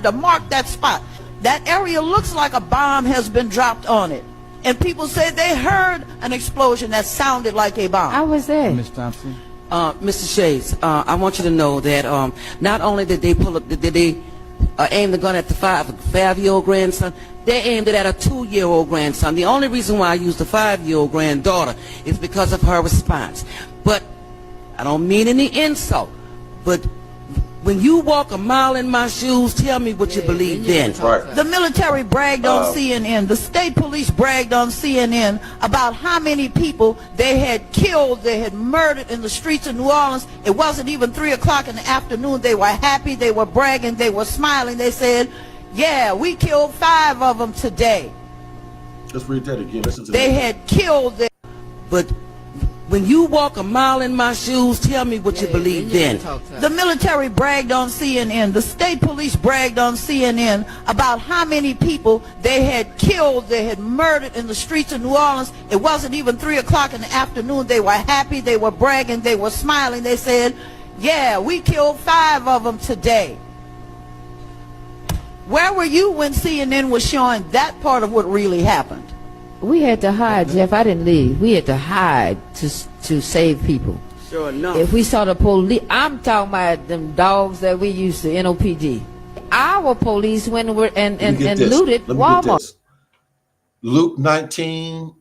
To mark that spot. That area looks like a bomb has been dropped on it. And people say they heard an explosion that sounded like a bomb. I was there. Ms. Thompson? Mr. Shades, I want you to know that not only did they aim the gun at the five-year-old grandson, they aimed it at a 2-year-old grandson. The only reason why I used the 5-year-old granddaughter is because of her response. But I don't mean any insult, but when you walk a mile in my shoes, tell me what you believe then. Right. The military bragged on CNN. The state police bragged on CNN about how many people they had killed, they had murdered in the streets of New Orleans. It wasn't even 3 o'clock in the afternoon. They were happy. They were bragging. They were smiling. They said, yeah, we killed 5 of them today. Let's read that again. Listen to They that. had killed them. But when you walk a mile in my shoes, tell me what you believe then. The military bragged on CNN. The state police bragged on CNN about how many people they had killed, they had murdered in the streets of New Orleans. It wasn't even 3 o'clock in the afternoon. They were happy. They were bragging. They were smiling. They said, yeah, we killed 5 of them today. Where were you when CNN was showing that part of what really happened? We had to hide, Jeff. I didn't leave. We had to hide to save people. Sure enough. If we saw the police, I'm talking about them dogs that we used to, NOPD. Our police went and Let me get this. looted Let me get Walmart. this. Luke 19.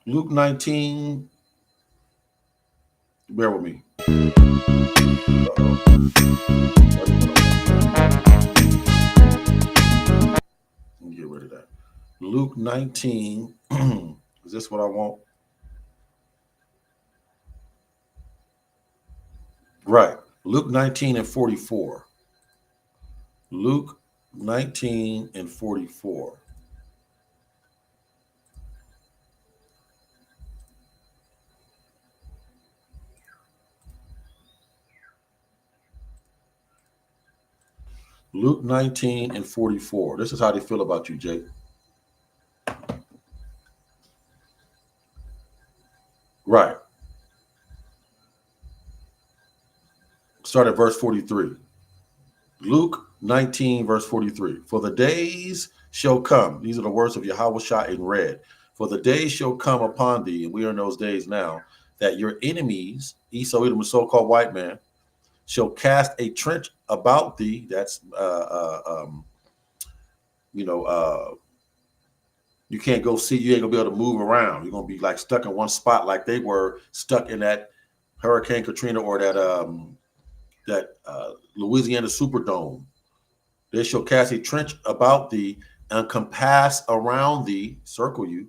Luke 19. Bear with me. Let me get rid of that. Luke 19. Is this what I want? Right. Luke 19 and 44. Luke 19 and 44. Luke 19 and 44. This is how they feel about you, Jake. Right. Start at verse 43. Luke 19, verse 43. For the days shall come. These are the words of Yahushua in red. For the days shall come upon thee, and we are in those days now, that your enemies, Esau, Edom, the so-called white man, shall cast a trench about thee. That's, you can't go see, you ain't gonna be able to move around. You're gonna be like stuck in one spot like they were stuck in that Hurricane Katrina or that Louisiana Superdome. They shall cast a trench about thee and compass around thee, circle you,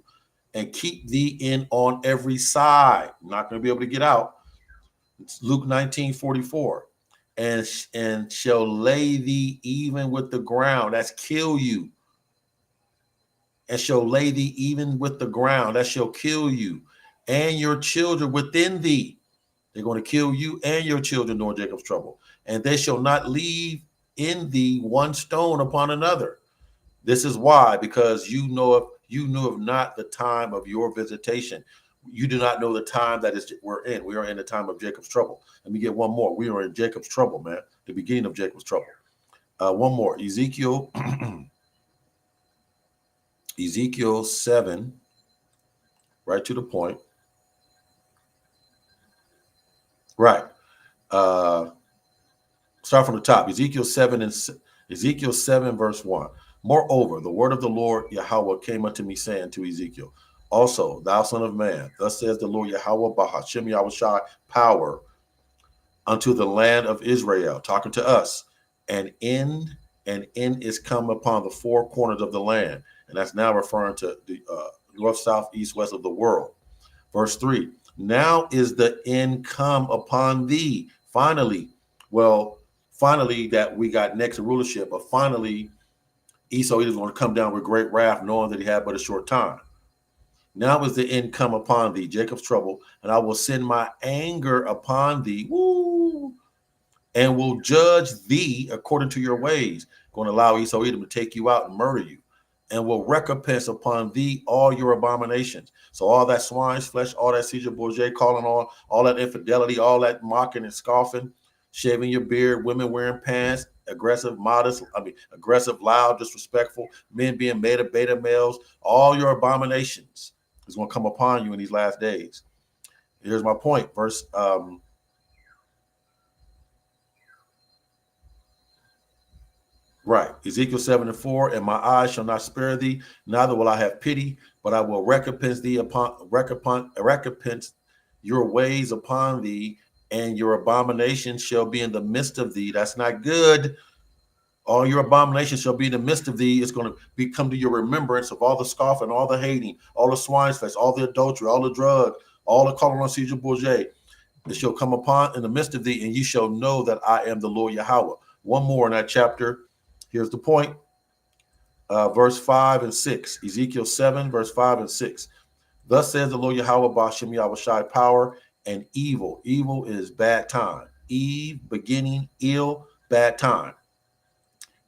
and keep thee in on every side. Not gonna be able to get out. It's Luke 19:44. And shall lay thee even with the ground. That's kill you. And shall lay thee even with the ground. That shall kill you. And your children within thee. They're going to kill you and your children during Jacob's trouble. And they shall not leave in thee one stone upon another. This is why, because you knew of not the time of your visitation. You do not know the time that we're in. We are in the time of Jacob's trouble. Let me get one more. We are in Jacob's trouble, man. The beginning of Jacob's trouble. One more. Ezekiel 7, right to the point. Right. Start from the top. Ezekiel 7 verse 1. Moreover, the word of the Lord Yahweh came unto me, saying to Ezekiel, also, thou son of man, thus says the Lord Yahweh, Bahashem Yahushai, power unto the land of Israel, talking to us, and end is come upon the 4 corners of the land. And that's now referring to the north, south, east, west of the world. Verse 3, now is the end come upon thee. Finally that we got next rulership, but finally Esau is going to come down with great wrath, knowing that he had but a short time. Now is the end come upon thee, Jacob's trouble, and I will send my anger upon thee, and will judge thee according to your ways. Going to allow Esau Edom to take you out and murder you, and will recompense upon thee all your abominations. So all that swine's flesh, all that Caesar Borgia calling on, all that infidelity, all that mocking and scoffing, shaving your beard, women wearing pants, aggressive, loud, disrespectful, men being beta males, all your abominations is going to come upon you in these last days. Here's my point. Verse right. Ezekiel 7:4, and my eyes shall not spare thee, neither will I have pity, but I will recompense your ways upon thee, and your abomination shall be in the midst of thee. That's not good. All your abominations shall be in the midst of thee. It's going to come to your remembrance of all the scoffing, all the hating, all the swine's flesh, all the adultery, all the drug, all the calling on Caesar Bourget. It shall come upon in the midst of thee, and you shall know that I am the Lord Yahweh. One more in that chapter. Here's the point. Verse 5 and 6. Ezekiel 7, verse 5 and 6. Thus says the Lord Yahweh, Ba'ashem Yahweh Shai, power and evil. Evil is bad time. Eve, beginning, ill, bad time.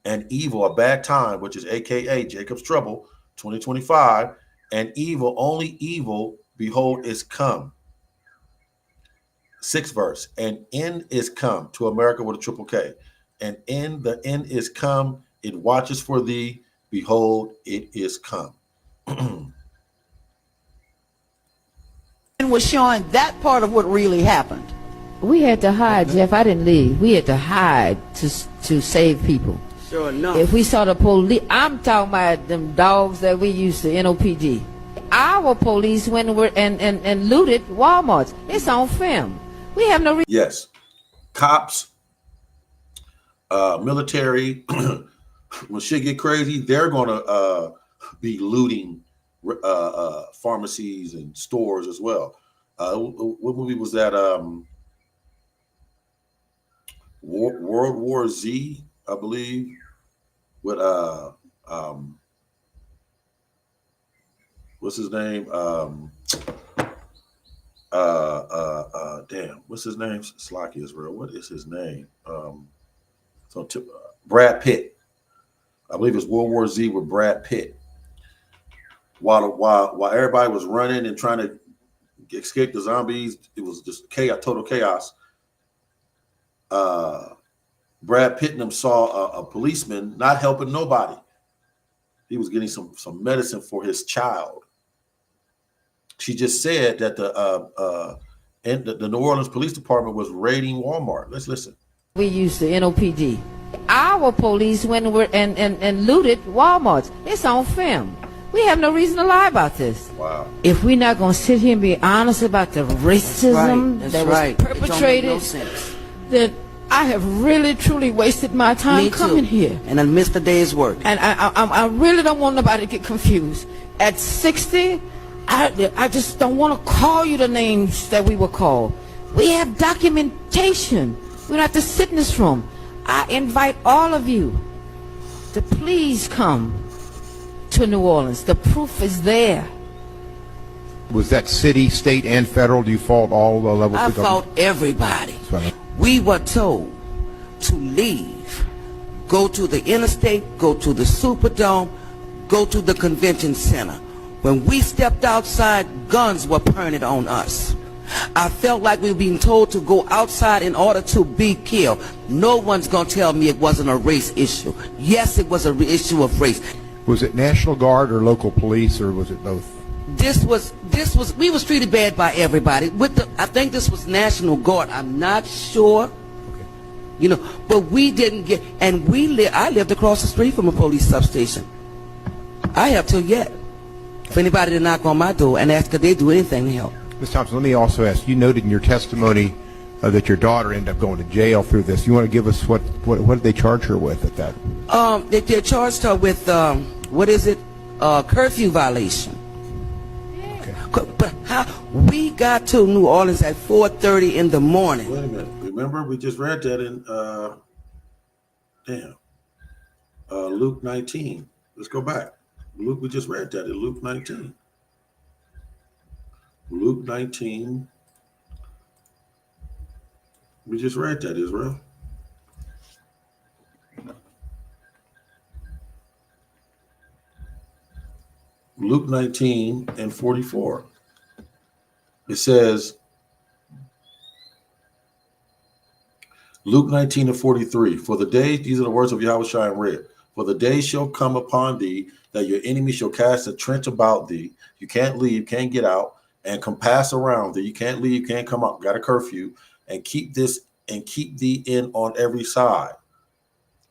And evil, a bad time, which is AKA Jacob's trouble, 2025. And evil, only evil, behold, is come. 6th verse. And end is come, to America with a triple K. And the end is come. It watches for thee. Behold, it is come. And was showing that part of what really happened. We had to hide, Jeff. I didn't leave. We had to hide to save people. Sure enough. If we saw the police, I'm talking about them dogs that we used to, NOPD. Our police went and looted Walmarts. It's on film. We have no reason. Yes. Cops, military, when shit get crazy, they're going to be looting pharmacies and stores as well. What movie was that? World War Z, I believe, with what's his name? Damn, what's his name? Slocky Israel. What is his name? Brad Pitt. I believe it's World War Z with Brad Pitt. While everybody was running and trying to escape the zombies, it was just chaos, total chaos. Brad Pitt and them saw a policeman not helping nobody. He was getting some medicine for his child. She just said that the New Orleans Police Department was raiding Walmart. Let's listen. We used to NOPD. Our police went and looted Walmarts. It's on film. We have no reason to lie about this. Wow. If we're not going to sit here and be honest about the racism that was perpetrated, then I have really, truly wasted my time coming here. And I missed a day's work. And I really don't want nobody to get confused. At 60, I just don't want to call you the names that we were called. We have documentation. We don't have to sit in this room. I invite all of you to please come to New Orleans. The proof is there. Was that city, state, and federal? Do you fault all the levels I of government? fault everybody. Right. We were told to leave, go to the interstate, go to the Superdome, go to the convention center. When we stepped outside, guns were pointed on us. I felt like we were being told to go outside in order to be killed. No one's going to tell me it wasn't a race issue. Yes, it was an issue of race. Was it National Guard or local police, or was it both? We was treated bad by everybody. I think this was National Guard. I'm not sure. Okay. You know, but we didn't get, and I lived across the street from a police substation. I have till yet. For anybody to knock on my door and ask could they do anything to help. Ms. Thompson, let me also ask, you noted in your testimony that your daughter ended up going to jail through this. You want to give us what did they charge her with at that? They charged her with, what is it? Curfew violation. Okay. But how we got to New Orleans at 4:30 in the morning. Wait a minute. Remember, we just read that in Luke 19. Let's go back. Luke, we just read that in Luke 19. Luke 19. We just read that, Israel. Luke 19 and 44. It says, Luke 19 and 43, for the day, these are the words of Yahweh Shai in red, for the day shall come upon thee that your enemy shall cast a trench about thee. You can't leave, can't get out, and compass around thee. You can't leave, can't come out, got a curfew, and keep thee in on every side.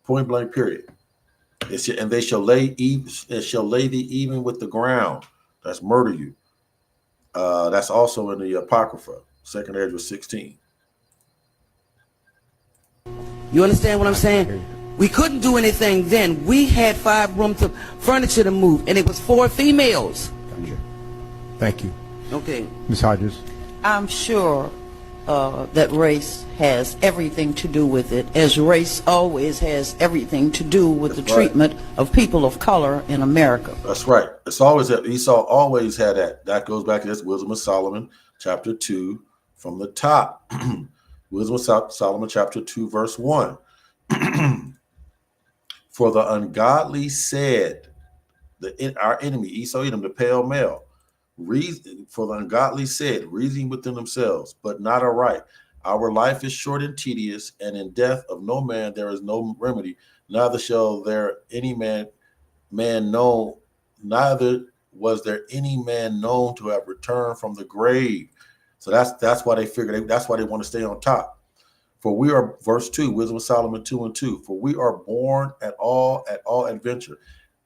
Point blank, period. And they shall lay thee even with the ground. That's murder you. That's also in the Apocrypha. Second age was 16. You understand what I'm saying? We couldn't do anything then. We had 5 rooms of furniture to move, and it was 4 females. Gotcha. Thank you. Okay. Ms. Hodges? I'm sure that race has everything to do with it, as race always has everything to do with the That's right. treatment of people of color in America. That's right. It's always that Esau always had that. That goes back to this Wisdom of Solomon, chapter 2, from the top. Wisdom of Solomon, chapter 2, verse 1. For the ungodly said, our enemy, Esau Edom, the pale male, for the ungodly said, reasoning within themselves, but not aright. Our life is short and tedious, and in death of no man there is no remedy. Neither shall there any man know, neither was there any man known to have returned from the grave. So that's why they figured, that's why they want to stay on top. For we are, verse 2, Wisdom of Solomon 2 and 2, for we are born at all adventure,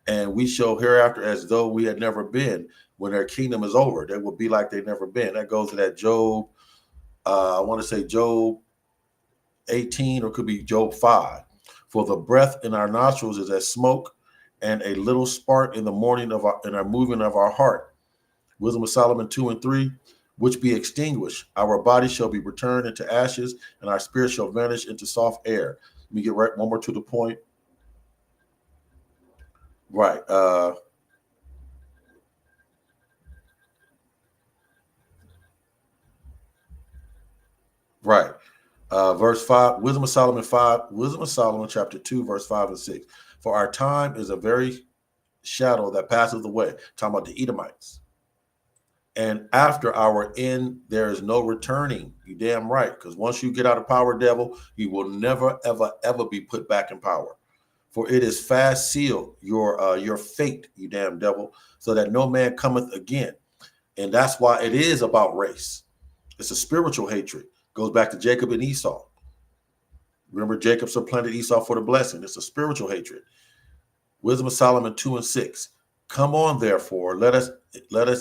and we shall hereafter as though we had never been. When their kingdom is over, they will be like they've never been. That goes to that Job, I want to say Job 18, or it could be Job 5. For the breath in our nostrils is as smoke, and a little spark in the morning in our movement of our heart. Wisdom of Solomon 2 and 3, which be extinguished, our body shall be returned into ashes, and our spirit shall vanish into soft air. Let me get right one more to the point. Right. Right. Verse 5, Wisdom of Solomon 5, Wisdom of Solomon chapter 2, verse 5 and 6. For our time is a very shadow that passes away. Talking about the Edomites. And after our end, there is no returning. You damn right. Because once you get out of power, devil, you will never, ever, ever be put back in power. For it is fast sealed, your fate, you damn devil, so that no man cometh again. And that's why it is about race. It's a spiritual hatred. Goes back to Jacob and Esau. Remember, Jacob supplanted Esau for the blessing. It's a spiritual hatred. Wisdom of Solomon 2 and 6. Come on, therefore, let us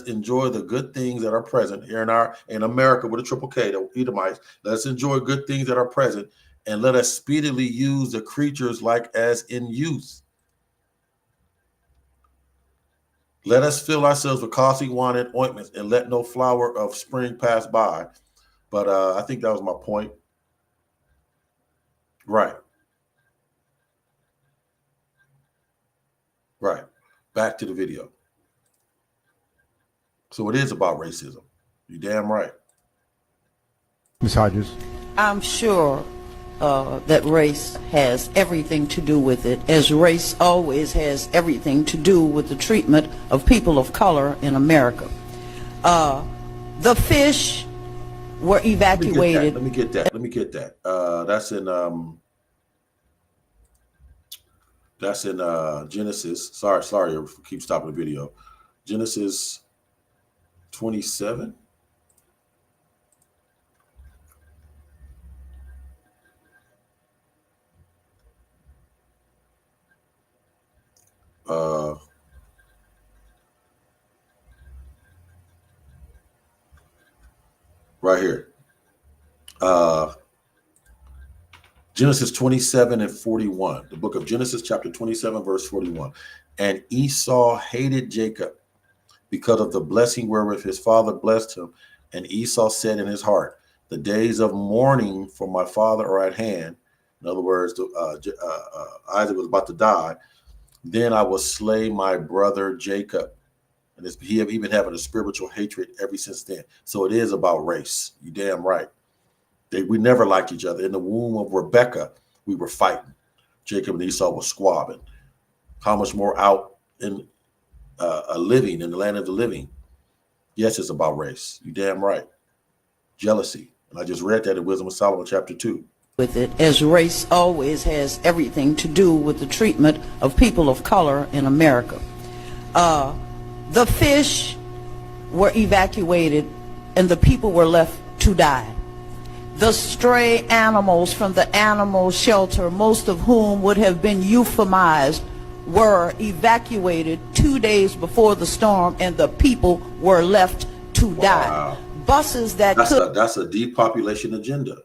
enjoy the good things that are present here in America with a triple K, the Edomites. Let us enjoy good things that are present, and let us speedily use the creatures like as in youth. Let us fill ourselves with costly wine and ointments, and let no flower of spring pass by. But I think that was my point. Right. Right. Back to the video. So it is about racism. You're damn right. Ms. Hodges? I'm sure that race has everything to do with it, as race always has everything to do with the treatment of people of color in America. The fish were evacuated. Let me get that. That's in Genesis. Sorry, I keep stopping the video. Genesis 27. Right here. Genesis 27 and 41. The book of Genesis, chapter 27, verse 41. And Esau hated Jacob because of the blessing wherewith his father blessed him. And Esau said in his heart, the days of mourning for my father are at hand. In other words, Isaac was about to die. Then I will slay my brother Jacob. And he have even having a spiritual hatred ever since then. So it is about race. You damn right. We never liked each other. In the womb of Rebecca, we were fighting. Jacob and Esau were squabbing. How much more out in a living in the land of the living? Yes, it's about race. You damn right. Jealousy. And I just read that in Wisdom of Solomon chapter 2. With it, as race always has everything to do with the treatment of people of color in America. The fish were evacuated and the people were left to die. The stray animals from the animal shelter, most of whom would have been euphemized, were evacuated 2 days before the storm, and the people were left to die. buses that That's a depopulation agenda.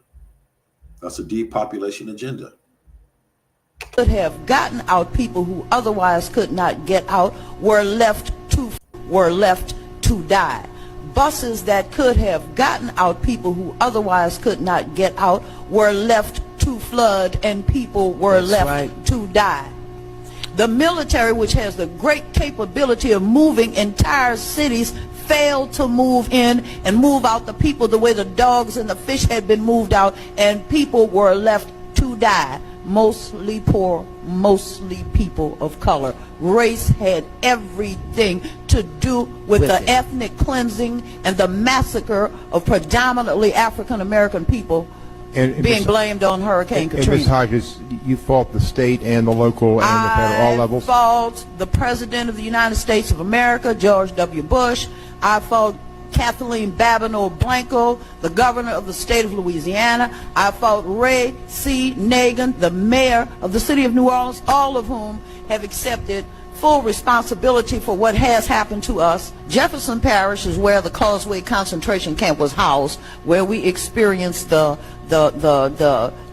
That's a depopulation agenda. could have gotten out people who otherwise could not get out were left to die. Buses that could have gotten out people who otherwise could not get out were left to flood, and people were left to die. The military, which has the great capability of moving entire cities, failed to move in and move out the people the way the dogs and the fish had been moved out, and people were left to die. Mostly poor, mostly people of color. Race had everything to do with the ethnic cleansing and the massacre of predominantly African American people being blamed on Hurricane Katrina. And Ms. Hodges, you fault the state and the local and the federal, all levels? I fault the President of the United States of America, George W. Bush. I fault Kathleen Babineau Blanco, the governor of the state of Louisiana. I fault Ray C. Nagin, the mayor of the city of New Orleans, all of whom have accepted full responsibility for what has happened to us. Jefferson Parish is where the Causeway concentration camp was housed, where we experienced the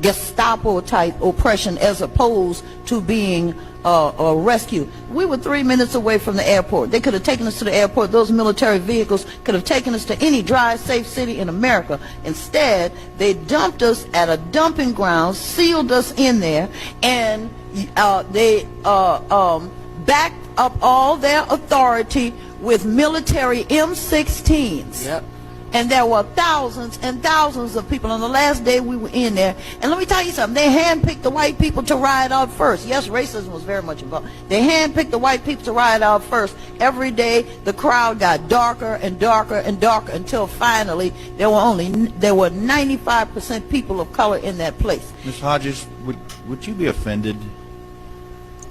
Gestapo type oppression as opposed to being rescued. We were 3 minutes away from the airport. They could have taken us to the airport. Those military vehicles could have taken us to any dry, safe city in America. Instead, they dumped us at a dumping ground, sealed us in there, and they backed up all their authority with military M16s. Yep. And there were thousands and thousands of people on the last day we were in there. And let me tell you something, they handpicked the white people to ride out first. Yes, racism was very much involved. They handpicked the white people to ride out first. Every day the crowd got darker and darker and darker until finally there were 95% people of color in that place. Ms. Hodges, would you be offended?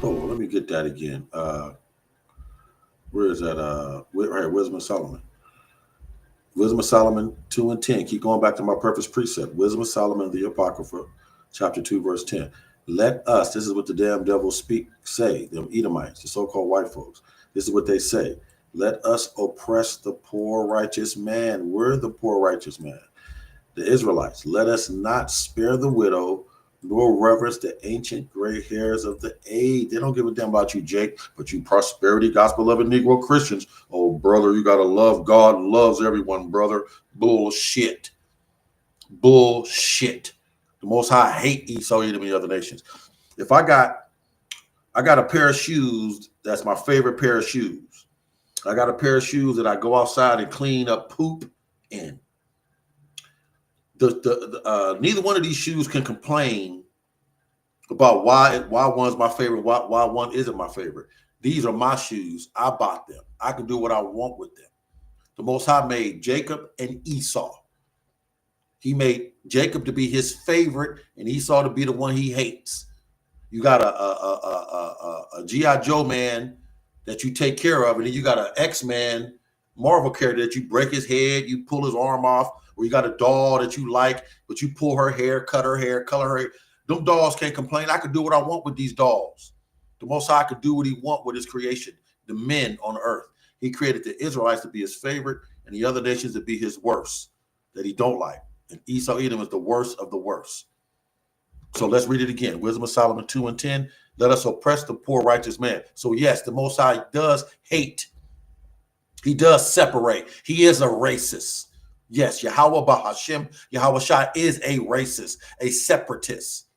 Oh, let me get that again. Where is that? Wisdom of Solomon. Wisdom of Solomon 2 and 10. Keep going back to my purpose precept. Wisdom of Solomon, the Apocrypha, chapter 2, verse 10. Let us, this is what the damn devils say, them Edomites, the so-called white folks. This is what they say. Let us oppress the poor righteous man. We're the poor righteous man. The Israelites, let us not spare the widow, nor reverence the ancient gray hairs of the age. They don't give a damn about you, Jake, but you prosperity, gospel-loving Negro Christians. Oh, brother, you got to love God and loves everyone, brother. Bullshit. Bullshit. The Most High hate Esau, Edom, and the other nations. If I got a pair of shoes, that's my favorite pair of shoes. I got a pair of shoes that I go outside and clean up poop in. Neither one of these shoes can complain about why one's my favorite, why one isn't my favorite. These are my shoes. I bought them. I can do what I want with them. The Most High made Jacob and Esau. He made Jacob to be his favorite and Esau to be the one he hates. You got a G.I. Joe man that you take care of, and then you got an X-Man Marvel character that you break his head, you pull his arm off, or you got a doll that you like, but you pull her hair, cut her hair, color her hair. Them dolls can't complain. I can do what I want with these dolls. The Most High could do what he wants with his creation, the men on earth. He created the Israelites to be his favorite and the other nations to be his worst, that he don't like. And Esau, Edom is the worst of the worst. So let's read it again. Wisdom of Solomon 2 and 10. Let us oppress the poor righteous man. So yes, the Most High does hate. He does separate. He is a racist. Yes, Yahweh Bahashem, Yahweh Shai is a racist, a separatist.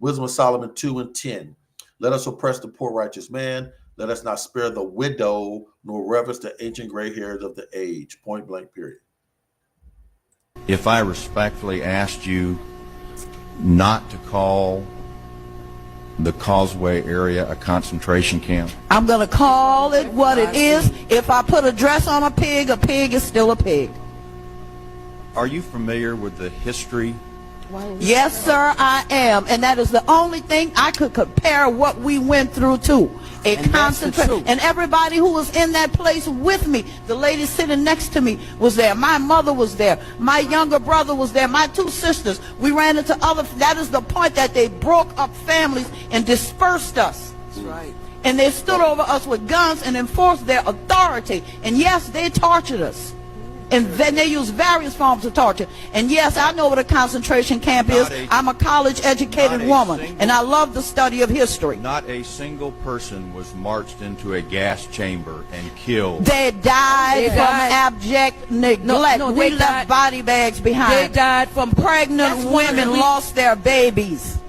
Wisdom of Solomon 2 and 10. Let us oppress the poor righteous man. Let us not spare the widow, nor reverence the ancient gray hairs of the age. Point blank, period. If I respectfully asked you not to call the Causeway area a concentration camp? I'm going to call it what it is. If I put a dress on a pig is still a pig. Are you familiar with the history? Yes, sir, I am. And that is the only thing I could compare what we went through to. A concentration. And everybody who was in that place with me, the lady sitting next to me was there. My mother was there. My younger brother was there. My two sisters. We ran into other. That is the point, that they broke up families and dispersed us. That's right. And they stood over us with guns and enforced their authority. And yes, they tortured us. And then they use various forms of torture. And yes, I know what a concentration camp is. I'm a college-educated woman, and I love the study of history. Not a single person was marched into a gas chamber and killed. They died from abject neglect. No, we they left died- body bags behind. They died from Pregnant women lost their babies.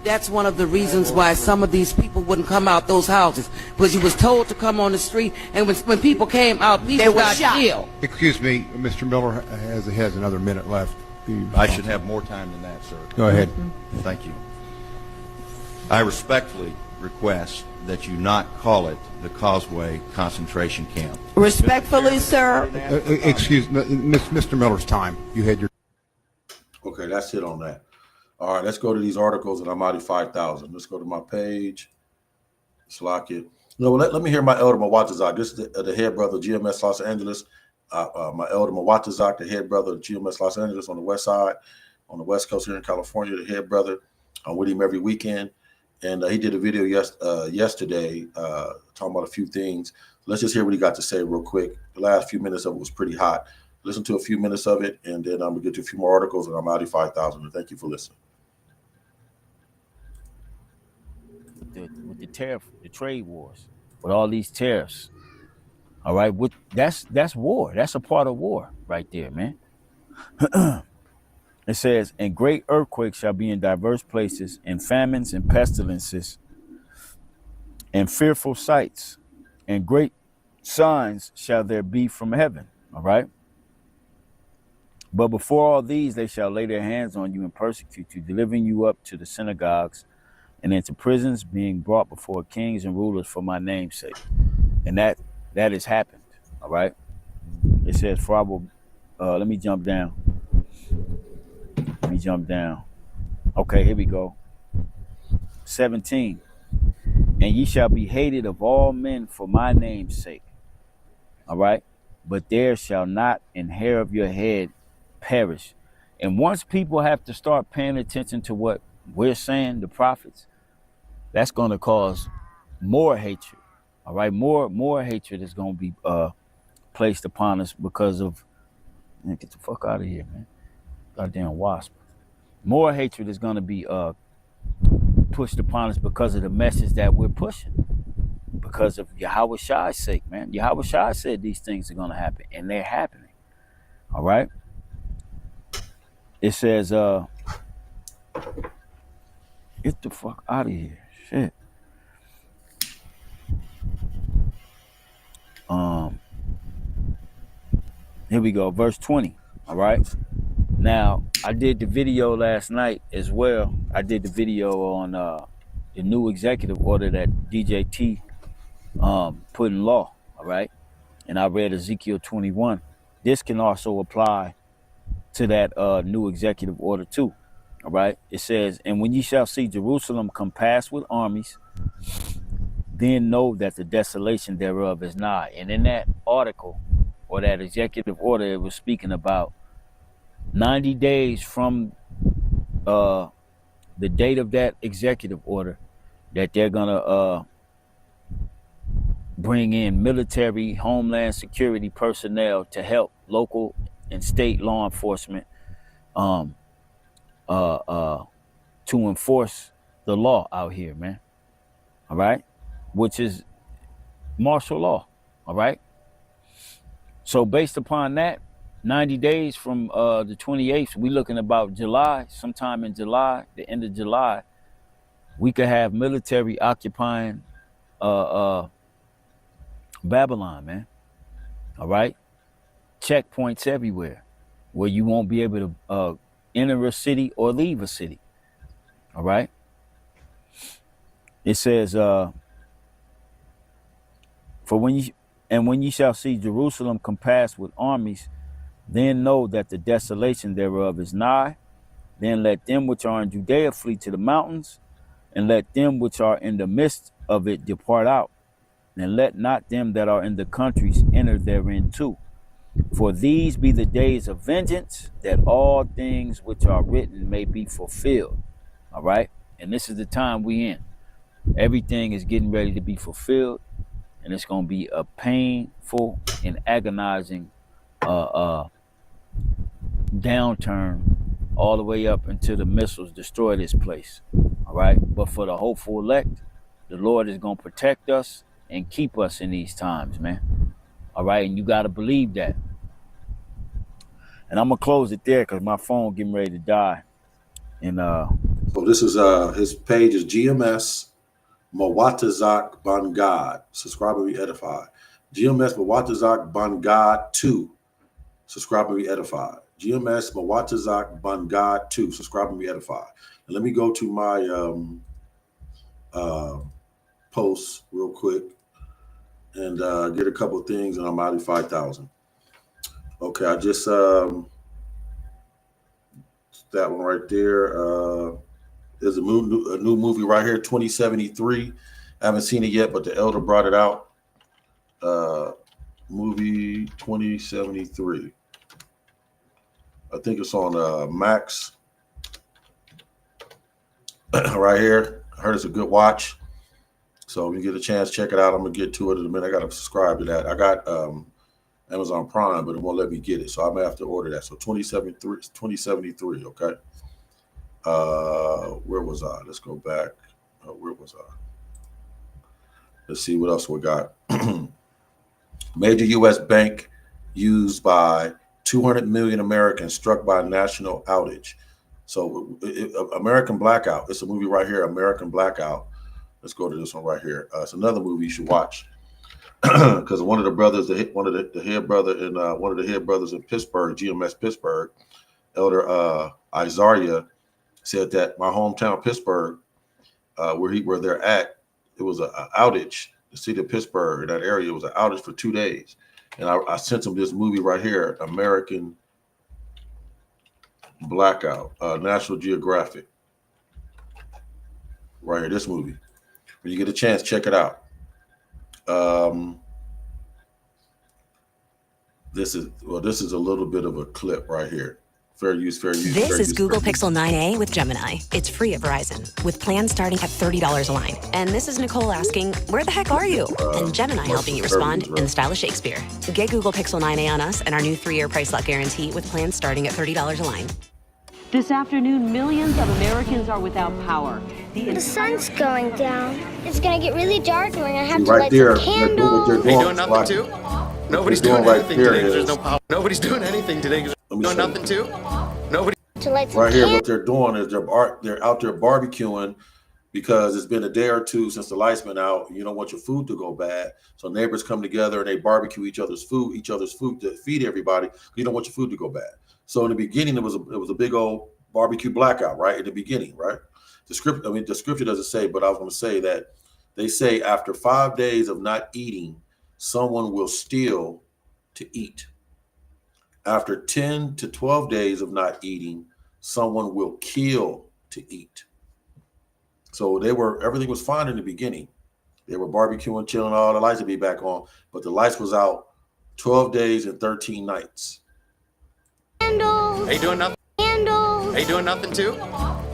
That's one of the reasons why some of these people wouldn't come out those houses, because you was told to come on the street, and when people came out, They people were got shot. killed. Excuse me, Mr. Miller has another minute left. I should have more time than that, sir. Go ahead. Thank you. I respectfully request that you not call it the Causeway concentration camp. Respectfully, sir. Excuse me, Mr. Miller's time. You had your. Okay, that's it on that. All right, let's go to these articles, and I'm out of 5,000. Let's go to my page. Let's lock it. No, let me hear my elder Mwatazak. This is the head brother of GMS Los Angeles. My elder Mwatazak, the head brother of GMS Los Angeles on the west side, on the west coast here in California, the head brother. I'm with him every weekend. And he did a video yesterday talking about a few things. Let's just hear what he got to say real quick. The last few minutes of it was pretty hot. Listen to a few minutes of it, and then I'm going to get to a few more articles, and I'm out of 5,000. Thank you for listening. With the tariff, the trade wars, with all these tariffs, all right, that's war. That's a part of war right there, man. It says, and great earthquakes shall be in diverse places, and famines and pestilences, and fearful sights, and great signs shall there be from heaven. All right. But before all these, they shall lay their hands on you and persecute you, delivering you up to the synagogues and into prisons, being brought before kings and rulers for my name's sake. And that has happened. All right. It says, for I will, let me jump down. Okay, here we go. 17. And ye shall be hated of all men for my name's sake. All right. But there shall not an hair of your head perish. And once people have to start paying attention to what we're saying, the prophets, that's going to cause more hatred. All right. More hatred is going to be placed upon us because of, man, get the fuck out of here, man. Goddamn wasp. More hatred is going to be pushed upon us because of the message that we're pushing. Because of Yahweh Shai's sake, man. Yahweh Shai said these things are going to happen, and they're happening. All right. It says, get the fuck out of here. Shit. Here we go. Verse 20. All right. Now, I did the video last night as well. I did the video on the new executive order that DJT put in law, all right? And I read Ezekiel 21. This can also apply to that new executive order too, all right? It says, and when ye shall see Jerusalem compassed with armies, then know that the desolation thereof is nigh. And in that article, or that executive order, it was speaking about 90 days from the date of that executive order, that they're gonna bring in military, homeland security personnel to help local and state law enforcement to enforce the law out here, man. All right, which is martial law. All right. So based upon that, 90 days from the 28th, we looking about July, sometime in July, the end of July, we could have military occupying Babylon, man. All right. Checkpoints everywhere where you won't be able to enter a city or leave a city. All right. It says, for when ye shall see Jerusalem compassed with armies, then know that the desolation thereof is nigh. Then let them which are in Judea flee to the mountains, and let them which are in the midst of it depart out. And let not them that are in the countries enter therein too. For these be the days of vengeance, that all things which are written may be fulfilled. All right? And this is the time we in. Everything is getting ready to be fulfilled, and it's going to be a painful and agonizing downturn all the way up until the missiles destroy this place. All right. But for the hopeful elect, the Lord is going to protect us and keep us in these times, man. All right. And you got to believe that. And I'm going to close it there because my phone getting ready to die. And so this is his page is GMS Mawatazak Bangad. Subscribe and be edified. GMS Mawatazak Bangad 2. Subscribe and be edified. GMS Mawatazak Bangad 2. Subscribe and be edified. And let me go to my posts real quick and get a couple of things, and I'm out of 5,000. Okay, I just that one right there. There's a new movie right here, 2073. I haven't seen it yet, but the elder brought it out. Movie 2073. I think it's on Max. Right here. I heard it's a good watch. So when you get a chance, check it out. I'm gonna get to it in a minute. I gotta subscribe to that. I got Amazon Prime, but it won't let me get it. So I may have to order that. So 2073, okay. Where was I? Let's go back. Where was I? Let's see what else we got. Major U.S. bank used by 200 million Americans struck by a national outage. So American Blackout. It's a movie right here, American Blackout. Let's go to this one right here. It's another movie you should watch because one of the brothers, the head brother in one of the head brothers in Pittsburgh, GMS Pittsburgh, Elder Isaiah, said that my hometown Pittsburgh, where they're at, it was an outage. The city of Pittsburgh, in that area, it was an outage for 2 days. And I sent them this movie right here, American Blackout, National Geographic. Right here, this movie. When you get a chance, check it out. This is a little bit of a clip right here. Fair use, fair use. This is Google Pixel 9a with Gemini. It's free at Verizon with plans starting at $30 a line. And this is Nicole asking, where the heck are you? And Gemini helping you respond in the style of Shakespeare. Get Google Pixel 9a on us and our new 3-year price lock guarantee with plans starting at $30 a line. This afternoon, millions of Americans are without power. The sun's going down. It's going to get really dark and we're going to have to right light there, some candles. Are you doing nothing too? Nobody's doing anything today because there's no power. Nobody's doing anything today because there's doing nothing too. Nobody. To light some Right here, what they're doing is they're out there barbecuing because it's been a day or two since the lights been out. You don't want your food to go bad, so neighbors come together and they barbecue each other's food to feed everybody. You don't want your food to go bad. So in the beginning, it was a big old barbecue blackout, right? In the beginning, right? The scripture doesn't say, but I was going to say that they say after 5 days of not eating, someone will steal to eat. After 10 to 12 days of not eating, someone will kill to eat. So everything was fine in the beginning. They were barbecuing, chilling, all the lights would be back on, but the lights was out 12 days and 13 nights. Candles. Are you doing nothing? Candles. Are you doing nothing too?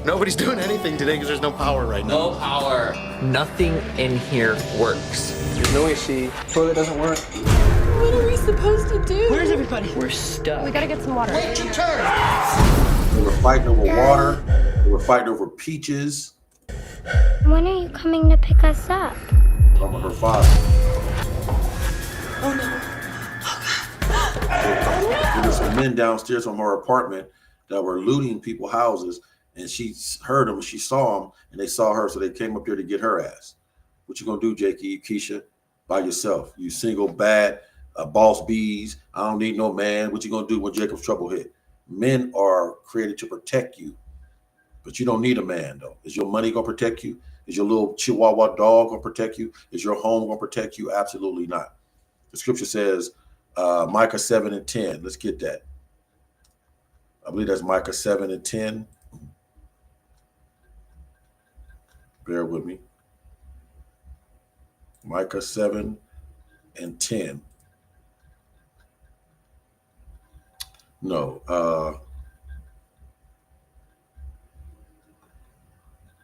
Nobody's doing anything today because there's no power right now. No power. Nothing in here works. There's no AC. Toilet doesn't work. What are we supposed to do? Where's everybody? We're stuck. We gotta get some water. Wait your turn. They were fighting over water. They were fighting over peaches. When are you coming to pick us up? From her father. Oh no. There were some men downstairs from her apartment that were looting people's houses, and she heard them, she saw them, and they saw her, so they came up here to get her ass. What you gonna do, Jakey, Keisha, by yourself? You single, bad, boss bees. I don't need no man. What you gonna do when Jacob's trouble hit? Men are created to protect you, but you don't need a man though. Is your money gonna protect you? Is your little Chihuahua dog gonna protect you? Is your home gonna protect you? Absolutely not. The scripture says, Micah 7:10. Let's get that. I believe that's Micah 7:10. Bear with me. Micah 7:10. No.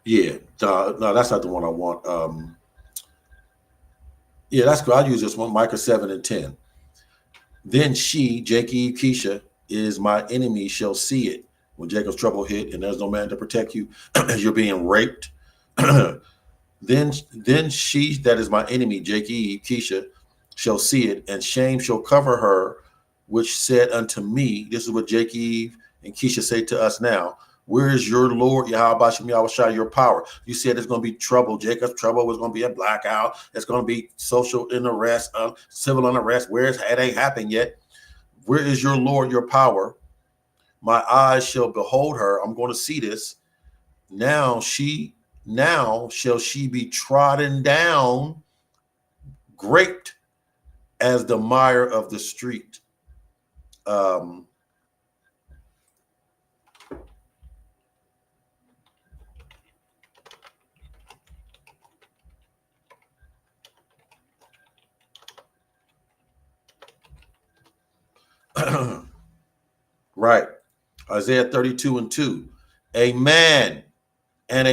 Yeah. No, that's not the one I want. Yeah, that's good. I'll use this one, Micah 7:10. Then she, Jakey Keisha, is my enemy, shall see it. When Jacob's trouble hit and there's no man to protect you as you're being raped. Then she, that is my enemy, Jakey Keisha, shall see it, and shame shall cover her, which said unto me, this is what Jakey and Keisha say to us now, where is your Lord, Yahweh Shem Yahushua, your power? You said there's going to be trouble. Jacob's trouble was going to be a blackout. It's going to be social unrest, civil unrest. It ain't happened yet. Where is your Lord, your power? My eyes shall behold her. I'm going to see this. Now shall she be trodden down, graped as the mire of the street. Right. Isaiah 32:2. A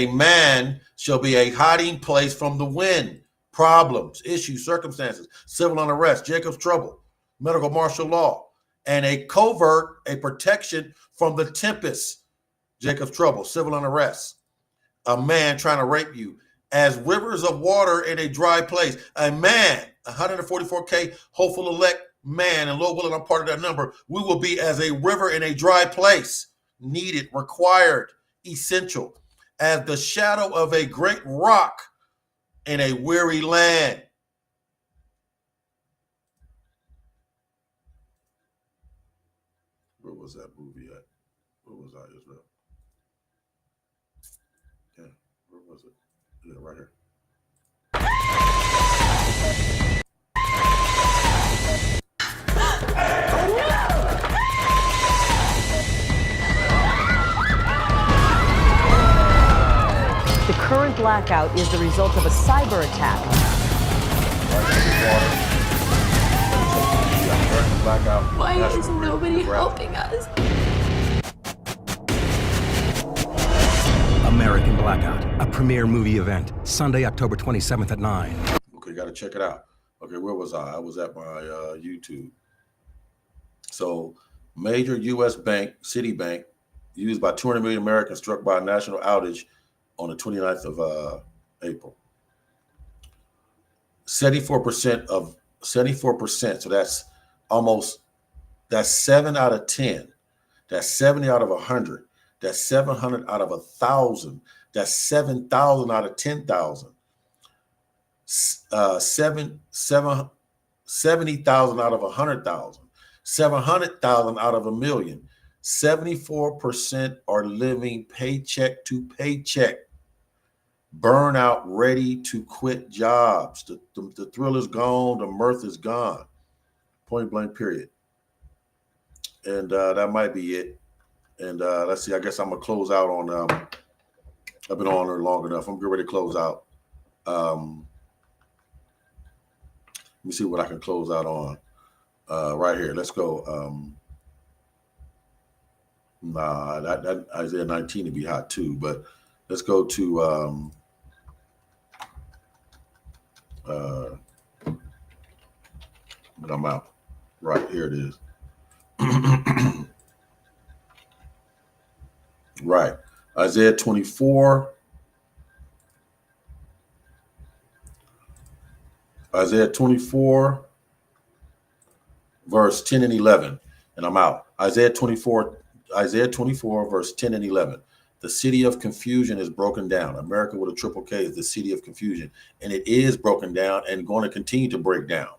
man shall be a hiding place from the wind, problems, issues, circumstances, civil unrest, Jacob's trouble, medical martial law, and a covert, a protection from the tempest, Jacob's trouble, civil unrest, a man trying to rape you, as rivers of water in a dry place. A man, 144K hopeful elect man, and Lord willing, I'm part of that number. We will be as a river in a dry place, needed, required, essential, as the shadow of a great rock in a weary land. Where was that movie at? Where was I, Israel? Yeah, where was it? Yeah, right here. The current blackout is the result of a cyber attack. Why is nobody helping us? American Blackout, a premiere movie event, Sunday, October 27th at 9. Okay, got to check it out. Okay, where was I? I was at my YouTube. So, major U.S. bank, Citibank, used by 200 million Americans, struck by a national outage on the 29th of April. 74%, so that's 7 out of 10. That's 70 out of 100. That's 700 out of 1,000. That's 7,000 out of 10,000. 70,000 out of 100,000. 700,000 out of 1,000,000. 74% are living paycheck to paycheck. Burnout, ready to quit jobs. The thrill is gone. The mirth is gone. Point blank, period. And that might be it. And let's see. I guess I'm going to close out on, I've been on there long enough. I'm getting ready to close out. Let me see what I can close out on. Right here. Let's go. Nah, that Isaiah 19 to be hot too, but let's go to but I'm out. Right, here it is. Right. Isaiah 24. Isaiah 24, verse 10 and 11. And I'm out. Isaiah 24, verse 10 and 11. The city of confusion is broken down. America with a triple K is the city of confusion. And it is broken down and going to continue to break down.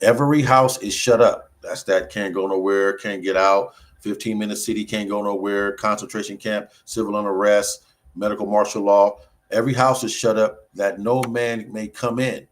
Every house is shut up. That's that can't go nowhere, can't get out. 15-minute city can't go nowhere. Concentration camp, civil unrest, medical martial law. Every house is shut up that no man may come in.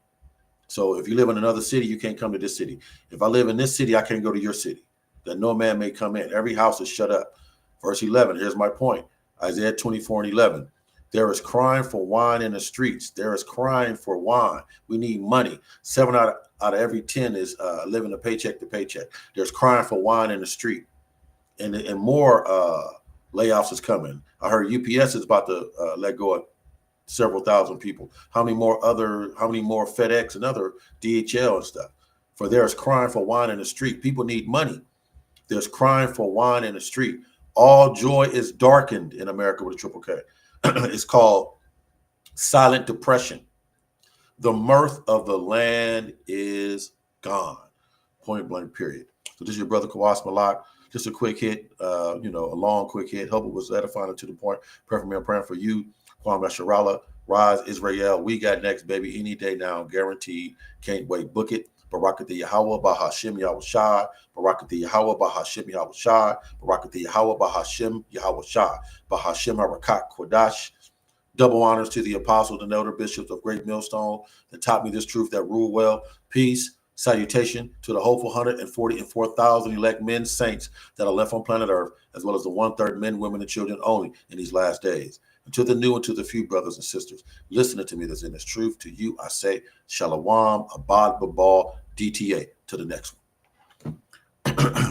So if you live in another city, you can't come to this city. If I live in this city, I can't go to your city. That no man may come in. Every house is shut up. Verse 11, here's my point. Isaiah 24 and 11. There is crying for wine in the streets. There is crying for wine. We need money. 7 out of every 10 is living a paycheck to paycheck. There's crying for wine in the street. And more layoffs is coming. I heard UPS is about to let go of several thousand people. How many more FedEx and other DHL and stuff? For there is crying for wine in the street. People need money. There's crying for wine in the street. All joy is darkened in America with a triple K. It's called silent depression. The mirth of the land is gone. Point blank, period. So this is your brother Kawas Malak. Just a quick hit, a long quick hit. Hope it was edifying to the point. Praying for me, I'm praying for you. Kwame Sharala, Rise, Israel. We got next, baby. Any day now, guaranteed. Can't wait. Book it. Barakatha Yahweh, Bahashim Yahweh Shai. Barakatha Yahweh, Bahashim Yahweh Shai. Barakatha Yahweh, Bahashim Yahweh Shai. Bahashim Arakat Kodash. Double honors to the apostles and elder bishops of Great Millstone that taught me this truth that rule well. Peace, salutation to the hopeful 144,000 elect men, saints that are left on planet Earth, as well as the 1/3 men, women, and children only in these last days. And to the new and to the few brothers and sisters listening to me that's in this truth, to you I say, Shalom, Abad Babal, DTA. To the next one.